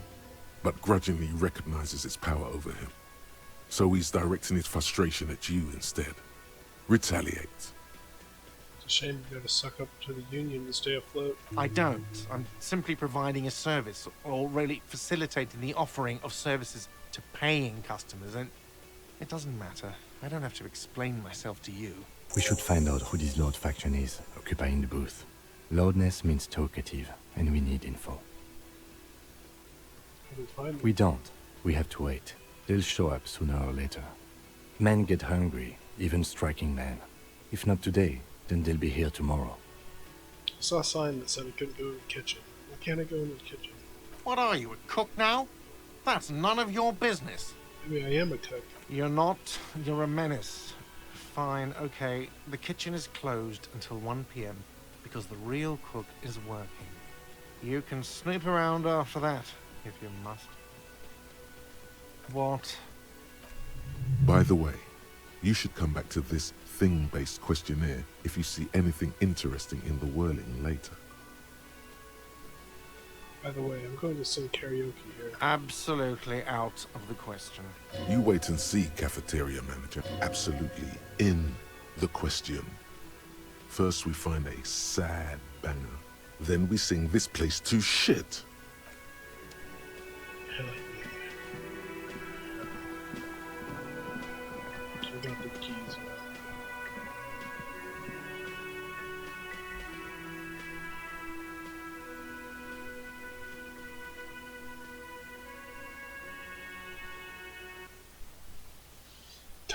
S3: but grudgingly recognizes its power over him. So he's directing his frustration at you instead. Retaliate.
S1: It's a shame you gotta suck up to the Union to stay afloat.
S11: I don't. I'm simply providing a service, or really facilitating the offering of services to paying customers, and it doesn't matter. I don't have to explain myself to you.
S7: We should find out who this Lord faction is, occupying the booth. Lordness means talkative, and we need info.
S1: How do we find them?
S7: We don't. We have to wait. They'll show up sooner or later. Men get hungry, even striking men. If not today, then they'll be here tomorrow.
S1: I saw a sign that said I couldn't go in the kitchen. Why can't I go in the kitchen?
S11: What are you, a cook now? That's none of your business.
S1: Maybe I am a cook.
S11: You're not. You're a menace. Fine, okay. The kitchen is closed until 1 p.m. because the real cook is working. You can snoop around after that, if you must. What?
S3: By the way, you should come back to this thing-based questionnaire if you see anything interesting in the Whirling later.
S1: By the way, I'm going to sing karaoke here.
S11: Absolutely out of the question.
S3: You wait and see, cafeteria manager. Absolutely in the question. First we find a sad banger. Then we sing this place to shit.
S1: Hell yeah. I got the keys now.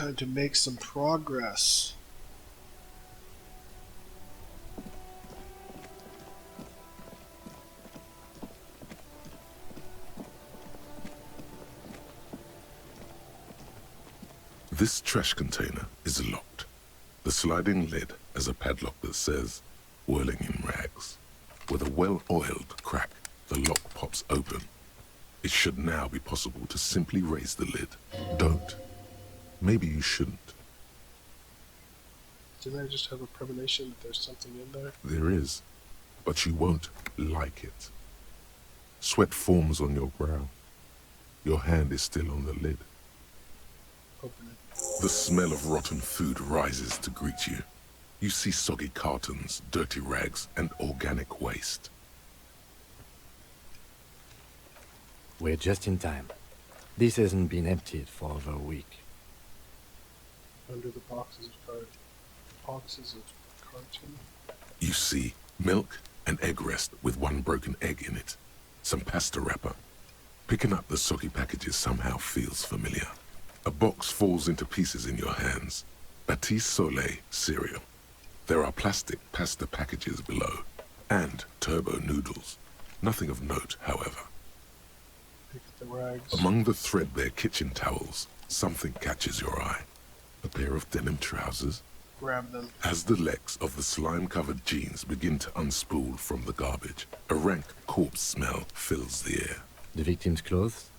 S1: Time to make some progress.
S3: This trash container is locked. The sliding lid has a padlock that says, whirling in rags. With a well-oiled crack, the lock pops open. It should now be possible to simply raise the lid. Don't. Maybe you shouldn't.
S1: Didn't I just have a premonition that there's something in there?
S3: There is, but you won't like it. Sweat forms on your brow. Your hand is still on the lid.
S1: Open it.
S3: The smell of rotten food rises to greet you. You see soggy cartons, dirty rags, and organic waste.
S7: We're just in time. This hasn't been emptied for over a week.
S1: Under the boxes of carton.
S3: You see milk and egg rest with one broken egg in it. Some pasta wrapper. Picking up the soggy packages somehow feels familiar. A box falls into pieces in your hands. Batiste Soleil cereal. There are plastic pasta packages below. And turbo noodles. Nothing of note, however.
S1: Pick at the rags.
S3: Among the threadbare kitchen towels, something catches your eye. A pair of denim trousers.
S1: Grab them.
S3: As the legs of the slime-covered jeans begin to unspool from the garbage, a rank corpse smell fills the air.
S7: The victim's clothes?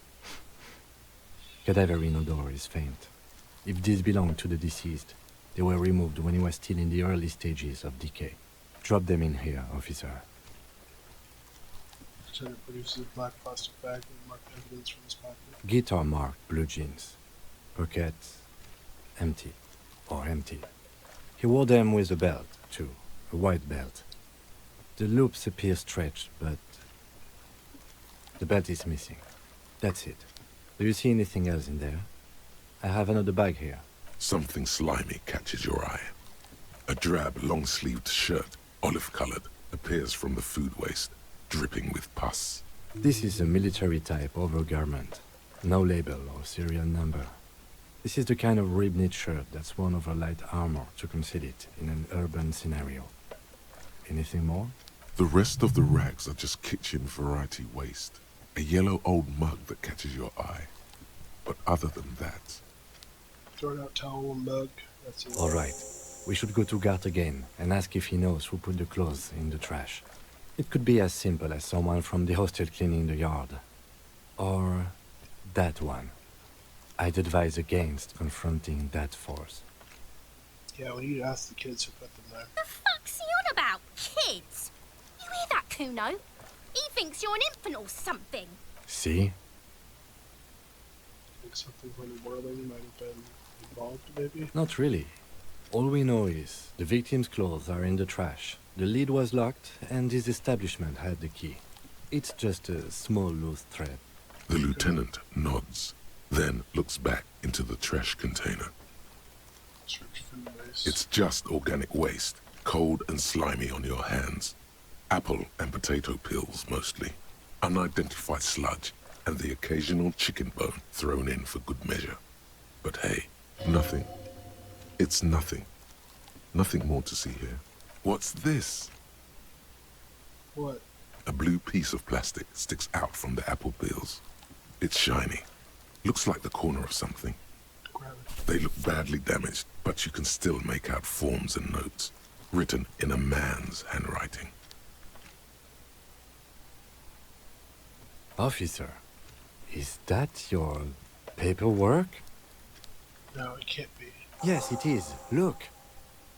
S7: Cadaverine odor is faint. If these belong to the deceased, they were removed when he was still in the early stages of decay. Drop them in here, officer.
S1: Lieutenant produces a black plastic bag with marked evidence from his pocket.
S7: Guitar marked blue jeans. Pockets empty. Or empty. He wore them with a belt, too. A white belt. The loops appear stretched, but the belt is missing. That's it. Do you see anything else in there? I have another bag here.
S3: Something slimy catches your eye. A drab, long-sleeved shirt, olive-colored, appears from the food waste, dripping with pus.
S7: This is a military-type overgarment. No label or serial number. This is the kind of rib-knit shirt that's worn over light armor to conceal it in an urban scenario. Anything more?
S3: The rest of the rags are just kitchen variety waste. A yellow old mug that catches your eye. But other than that...
S1: Thrown out towel, mug, that's it.
S7: All right. We should go to Gart again and ask if he knows who put the clothes in the trash. It could be as simple as someone from the hostel cleaning the yard. Or that one. I'd advise against confronting that force.
S1: Yeah, we need to ask the kids who put them there.
S21: The fuck's he on about? Kids? You hear that, Kuno? He thinks you're an infant or something.
S7: See?
S1: I think something from the whirling might have been involved, maybe?
S7: Not really. All we know is the victim's clothes are in the trash. The lid was locked, and his establishment had the key. It's just a small loose thread.
S3: The lieutenant nods, then looks back into the trash container. It's just organic waste, cold and slimy on your hands. Apple and potato peels, mostly. Unidentified sludge, and the occasional chicken bone thrown in for good measure. But hey, nothing. It's nothing. Nothing more to see here. What's this?
S1: What?
S3: A blue piece of plastic sticks out from the apple peels. It's shiny. Looks like the corner of something. They look badly damaged, but you can still make out forms and notes, written in a man's handwriting.
S7: Officer, is that your paperwork?
S1: No, it can't be.
S7: Yes, it is. Look.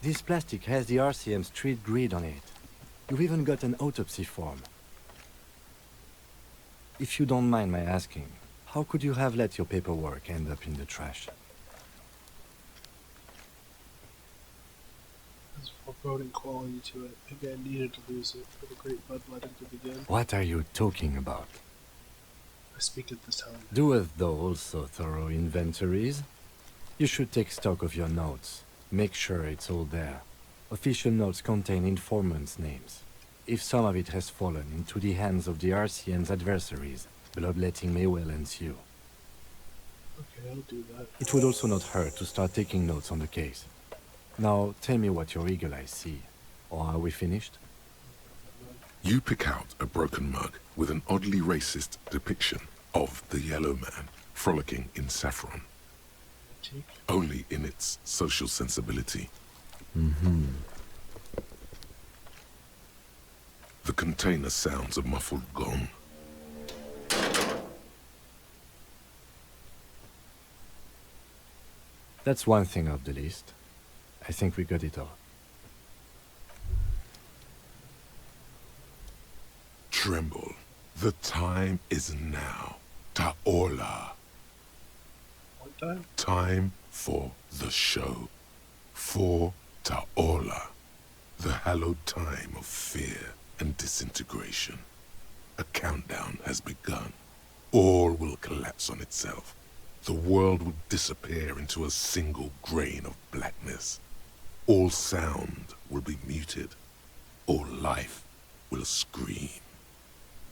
S7: This plastic has the RCM street grid on it. You've even got an autopsy form. If you don't mind my asking, how could you have let your paperwork end up in the trash?
S1: There's foreboding quality to it. Maybe I needed to lose it for the great bloodletting to begin.
S7: What are you talking about?
S1: I speak at this time.
S7: Doeth thou also thorough inventories? You should take stock of your notes. Make sure it's all there. Official notes contain informants' names. If some of it has fallen into the hands of the RCM's adversaries, bloodletting may well ensue.
S1: Okay, I'll do that.
S7: It would also not hurt to start taking notes on the case. Now, tell me what your eagle eyes see. Or are we finished?
S3: You pick out a broken mug with an oddly racist depiction of the yellow man frolicking in saffron. Only in its social sensibility.
S7: Mm-hmm.
S3: The container sounds a muffled gong.
S7: That's one thing off the list. I think we got it all.
S3: Tremble. The time is now. Ta'ola.
S1: One time?
S3: Time for the show. For Ta'ola. The hallowed time of fear and disintegration. A countdown has begun. All will collapse on itself. The world will disappear into a single grain of blackness. All sound will be muted. All life will scream.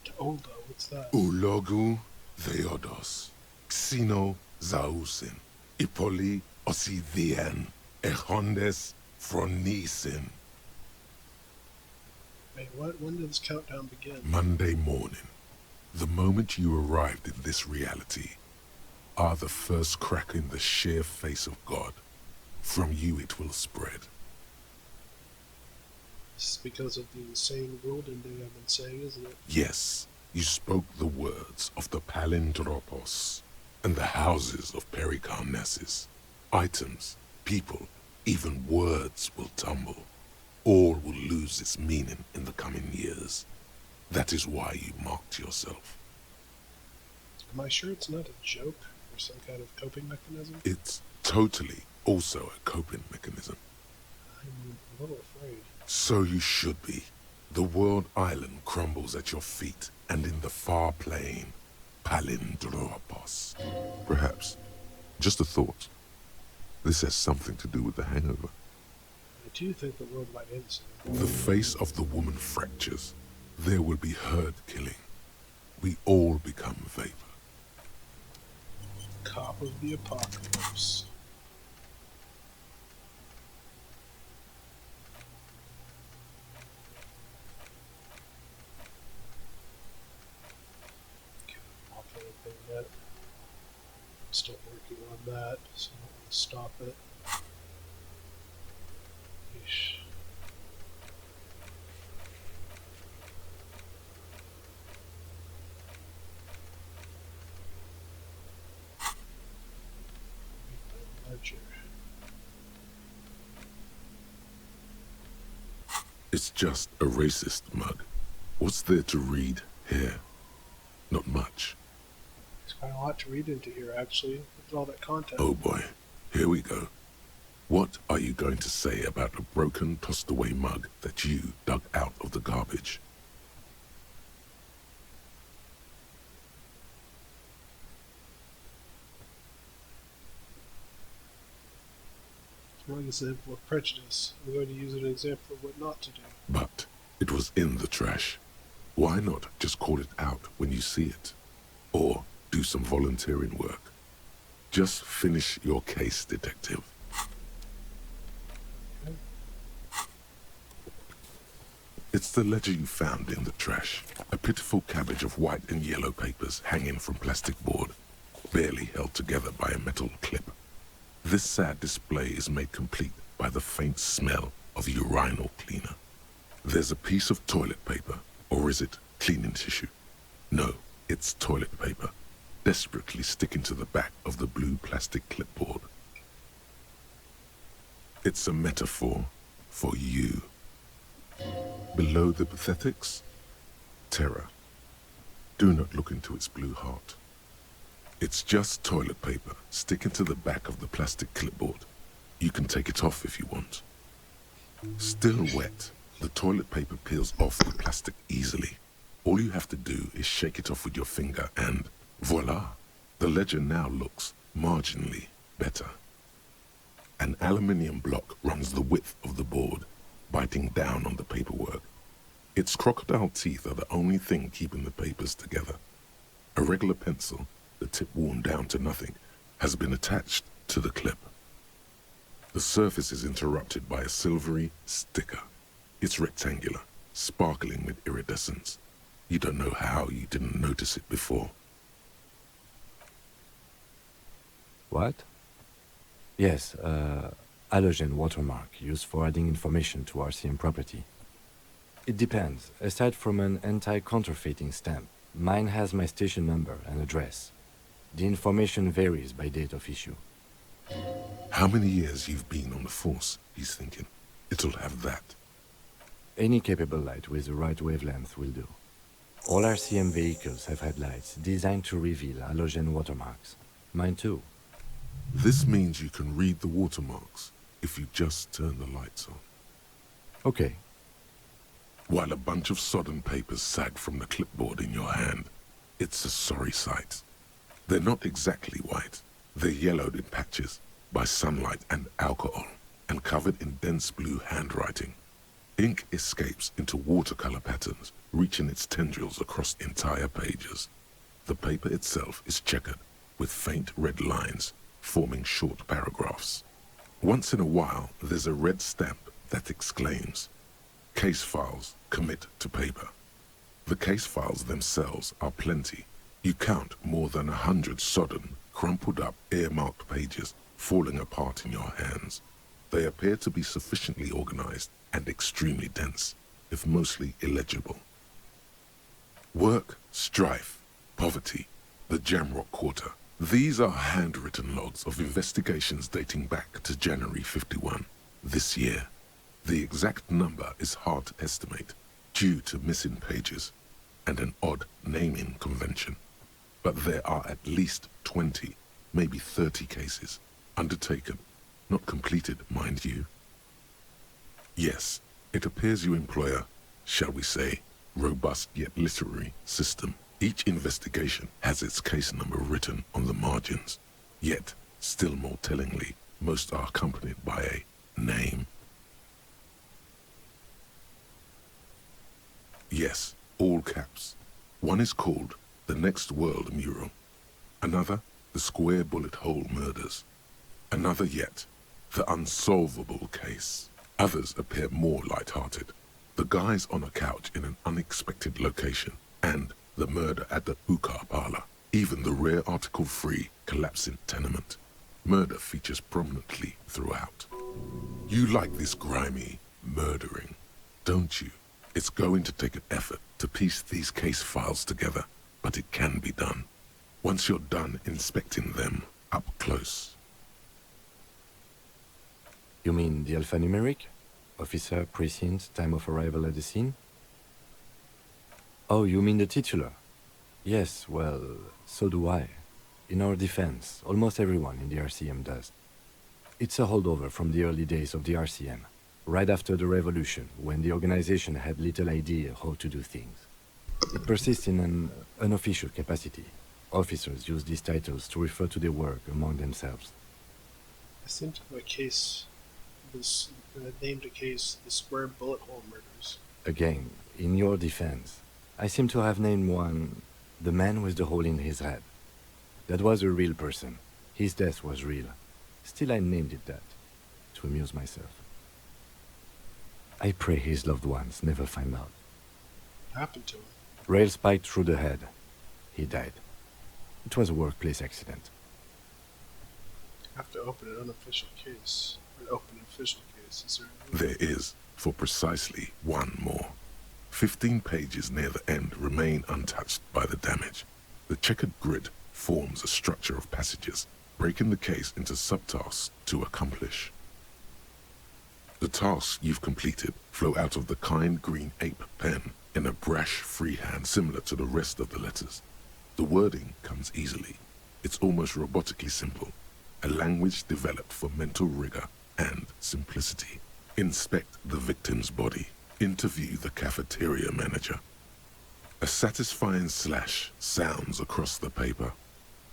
S1: Ta'ola, what's that?
S3: Ulogu Theodos, Xeno Zausin, Ipoli Osidhian, Echondes Fronisin.
S1: Wait, what? When did this countdown begin?
S3: Monday morning, the moment you arrived in this reality, are the first crack in the sheer face of God. From you it will spread.
S1: This is because of the insane world ending I've been saying, isn't it?
S3: Yes, you spoke the words of the Palindropos and the houses of Pericarnassus. Items, people, even words will tumble. All will lose its meaning in the coming years. That is why you marked yourself.
S1: Am I sure it's not a joke or some kind of coping mechanism?
S3: It's totally also a coping mechanism.
S1: I'm a little afraid.
S3: So you should be. The world island crumbles at your feet, and in the far plain, Palindropos. Perhaps, just a thought, this has something to do with the hangover.
S1: I do think the world might end soon.
S3: The face of the woman fractures. There will be herd killing. We all become vapor.
S1: Cop of the apocalypse. Okay, I'm off anything yet. I'm still working on that, so I don't want to stop it. Yeesh. Ledger.
S3: It's just a racist mug. What's there to read here? Not much.
S1: There's quite a lot to read into here, actually. Look at all that content.
S3: Oh boy, here we go. What are you going to say about a broken, tossed-away mug that you dug out of the garbage?
S1: It's one example of prejudice. I'm going to use an example of what not to do.
S3: But it was in the trash. Why not just call it out when you see it? Or do some volunteering work. Just finish your case, detective. It's the ledger you found in the trash. A pitiful cabbage of white and yellow papers hanging from plastic board, barely held together by a metal clip. This sad display is made complete by the faint smell of urinal cleaner. There's a piece of toilet paper, or is it cleaning tissue? No, it's toilet paper, desperately sticking to the back of the blue plastic clipboard. It's a metaphor for you. Below the pathetics, terror. Do not look into its blue heart. It's just toilet paper sticking to the back of the plastic clipboard. You can take it off if you want. Still wet, the toilet paper peels off the plastic easily. All you have to do is shake it off with your finger and voila! The ledger now looks marginally better. An aluminium block runs the width of the board, biting down on the paperwork. Its crocodile teeth are the only thing keeping the papers together. A regular pencil, the tip worn down to nothing, has been attached to the clip. The surface is interrupted by a silvery sticker. It's rectangular, sparkling with iridescence. You don't know how you didn't notice it before.
S7: What? Yes, halogen watermark used for adding information to RCM property. It depends. Aside from an anti-counterfeiting stamp, mine has my station number and address. The information varies by date of issue.
S3: How many years you've been on the force, he's thinking. It'll have that.
S7: Any capable light with the right wavelength will do. All RCM vehicles have headlights designed to reveal halogen watermarks. Mine too.
S3: This means you can read the watermarks if you just turn the lights on.
S7: Okay.
S3: While a bunch of sodden papers sag from the clipboard in your hand, it's a sorry sight. They're not exactly white. They're yellowed in patches by sunlight and alcohol, and covered in dense blue handwriting. Ink escapes into watercolor patterns, reaching its tendrils across entire pages. The paper itself is checkered, with faint red lines, forming short paragraphs. Once in a while, there's a red stamp that exclaims, "Case files commit to paper." The case files themselves are plenty. You count more than 100 sodden, crumpled up, earmarked pages falling apart in your hands. They appear to be sufficiently organized and extremely dense, if mostly illegible. Work, strife, poverty, the Jamrock Quarter. These are handwritten logs of investigations dating back to January 51, this year. The exact number is hard to estimate, due to missing pages and an odd naming convention. But there are at least 20, maybe 30 cases, undertaken, not completed, mind you. Yes, it appears you employ a, shall we say, robust yet literary system. Each investigation has its case number written on the margins, yet, still more tellingly, most are accompanied by a name. Yes, all caps. One is called The Next World Mural. Another, The Square Bullet Hole Murders. Another yet, The Unsolvable Case. Others appear more light-hearted. The guys on a couch in an unexpected location, and The Murder at the Hookah Parlor. Even the rare article-free collapsing tenement. Murder features prominently throughout. You like this grimy murdering, don't you? It's going to take an effort to piece these case files together, but it can be done. Once you're done inspecting them up close.
S7: You mean the alphanumeric? Officer, precinct, time of arrival at the scene? Oh, you mean the titular? Yes, well, so do I. In our defense, almost everyone in the RCM does. It's a holdover from the early days of the RCM, right after the revolution, when the organization had little idea how to do things. It persists in an unofficial capacity. Officers use these titles to refer to their work among themselves.
S1: I seem to have a case, named a case, the Square Bullet Hole Murders.
S7: Again, in your defense, I seem to have named one, the man with the hole in his head. That was a real person. His death was real. Still, I named it that, to amuse myself. I pray his loved ones never find out.
S1: What happened to him?
S7: Rail spiked through the head. He died. It was a workplace accident.
S1: I have to open an unofficial case. An open official case. Is
S3: There is, for precisely one more. 15 pages near the end remain untouched by the damage. The checkered grid forms a structure of passages, breaking the case into subtasks to accomplish. The tasks you've completed flow out of the kind green ape pen in a brash freehand similar to the rest of the letters. The wording comes easily. It's almost robotically simple, a language developed for mental rigor and simplicity. Inspect the victim's body. Interview the cafeteria manager. A satisfying slash sounds across the paper.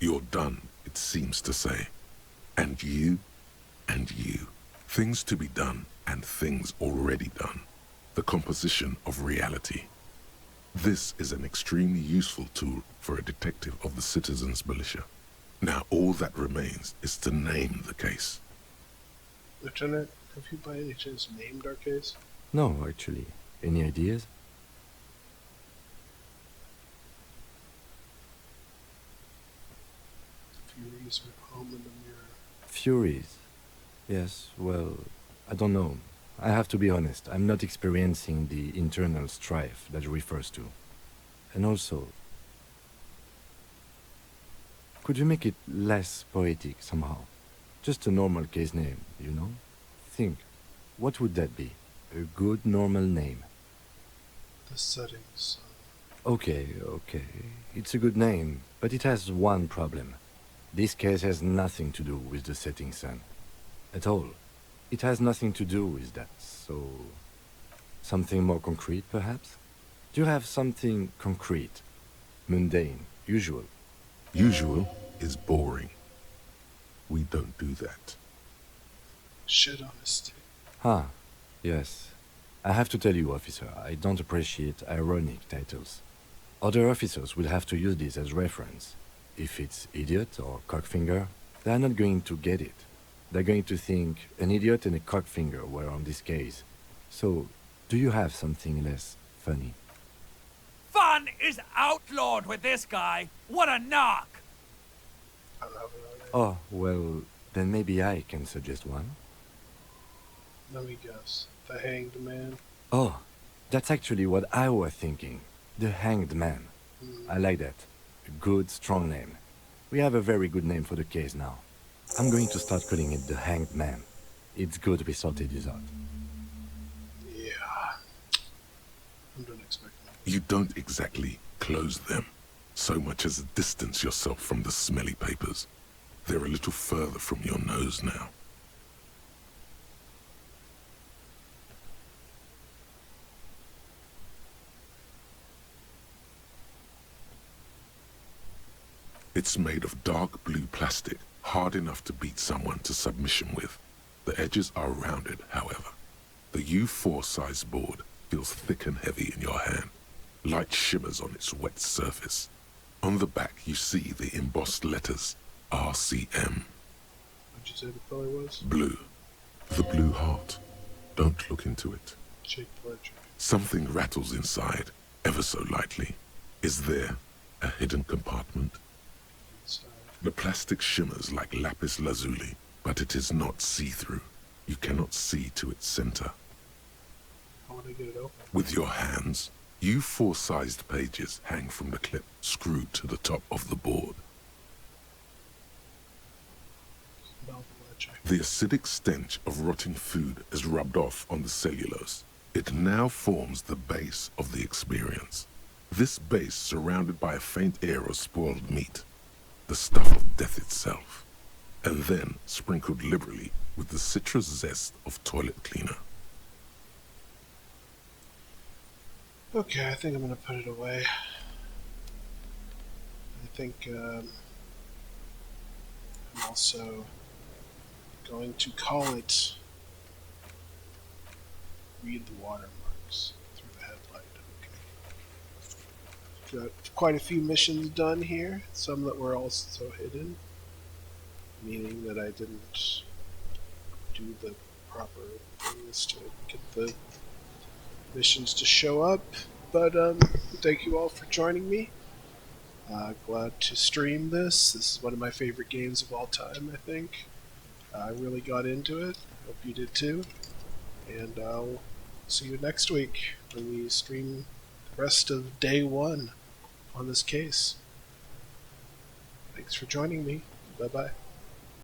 S3: You're done, it seems to say. And you, and you. Things to be done and things already done. The composition of reality. This is an extremely useful tool for a detective of the citizens' militia. Now all that remains is to name the case.
S1: Lieutenant, have you by any chance named our case?
S7: No, actually. Any ideas?
S1: Furies are home in the mirror.
S7: Furies? Yes, well, I don't know. I have to be honest, I'm not experiencing the internal strife that refers to. And also, could you make it less poetic somehow? Just a normal case name, you know? Think, what would that be? A good normal name.
S1: The setting sun.
S7: Okay, it's a good name, but it has one problem. This case has nothing to do with the setting sun. At all. It has nothing to do with that, so... Something more concrete, perhaps? Do you have something concrete? Mundane, usual?
S3: Usual is boring. We don't do that.
S1: Shit honesty.
S7: Ah, yes. I have to tell you, officer, I don't appreciate ironic titles. Other officers will have to use this as reference. If it's idiot or cockfinger, they're not going to get it. They're going to think an idiot and a cockfinger were on this case. So, do you have something less funny?
S8: Fun is outlawed with this guy. What a knock!
S7: Oh, well, then maybe I can suggest one.
S1: Let me guess. The Hanged Man?
S7: Oh, that's actually what I was thinking. The Hanged Man. I like that. A good, strong name. We have a very good name for the case now. I'm going to start calling it the Hanged Man. It's good we sorted this out.
S1: Yeah. I don't expect that.
S3: You don't exactly close them, so much as distance yourself from the smelly papers. They're a little further from your nose now. It's made of dark blue plastic, hard enough to beat someone to submission with. The edges are rounded, however. The U4 size board feels thick and heavy in your hand. Light shimmers on its wet surface. On the back you see the embossed letters, RCM.
S1: What'd you say the color was?
S3: Blue. The blue heart. Don't look into it.
S1: Jake Fletcher.
S3: Something rattles inside, ever so lightly. Is there a hidden compartment? The plastic shimmers like lapis lazuli, but it is not see-through. You cannot see to its center.
S1: How would I get it open?
S3: With your hands, U4-sized pages hang from the clip screwed to the top of the board. The acidic stench of rotting food is rubbed off on the cellulose. It now forms the base of the experience. This base surrounded by a faint air of spoiled meat. The stuff of death itself, and then sprinkled liberally with the citrus zest of toilet cleaner.
S1: Okay, I think I'm gonna put it away. I think I'm also going to call it Read the Watermarks through the headlight. Okay. Got quite a few missions done here, some that were also hidden, meaning that I didn't do the proper things to get the missions to show up. But thank you all for joining me. Glad to stream this. This is one of my favorite games of all time, I think. I really got into it. Hope you did too. And I'll see you next week when we stream the rest of day 1 on this case. Thanks for joining me. Bye-bye.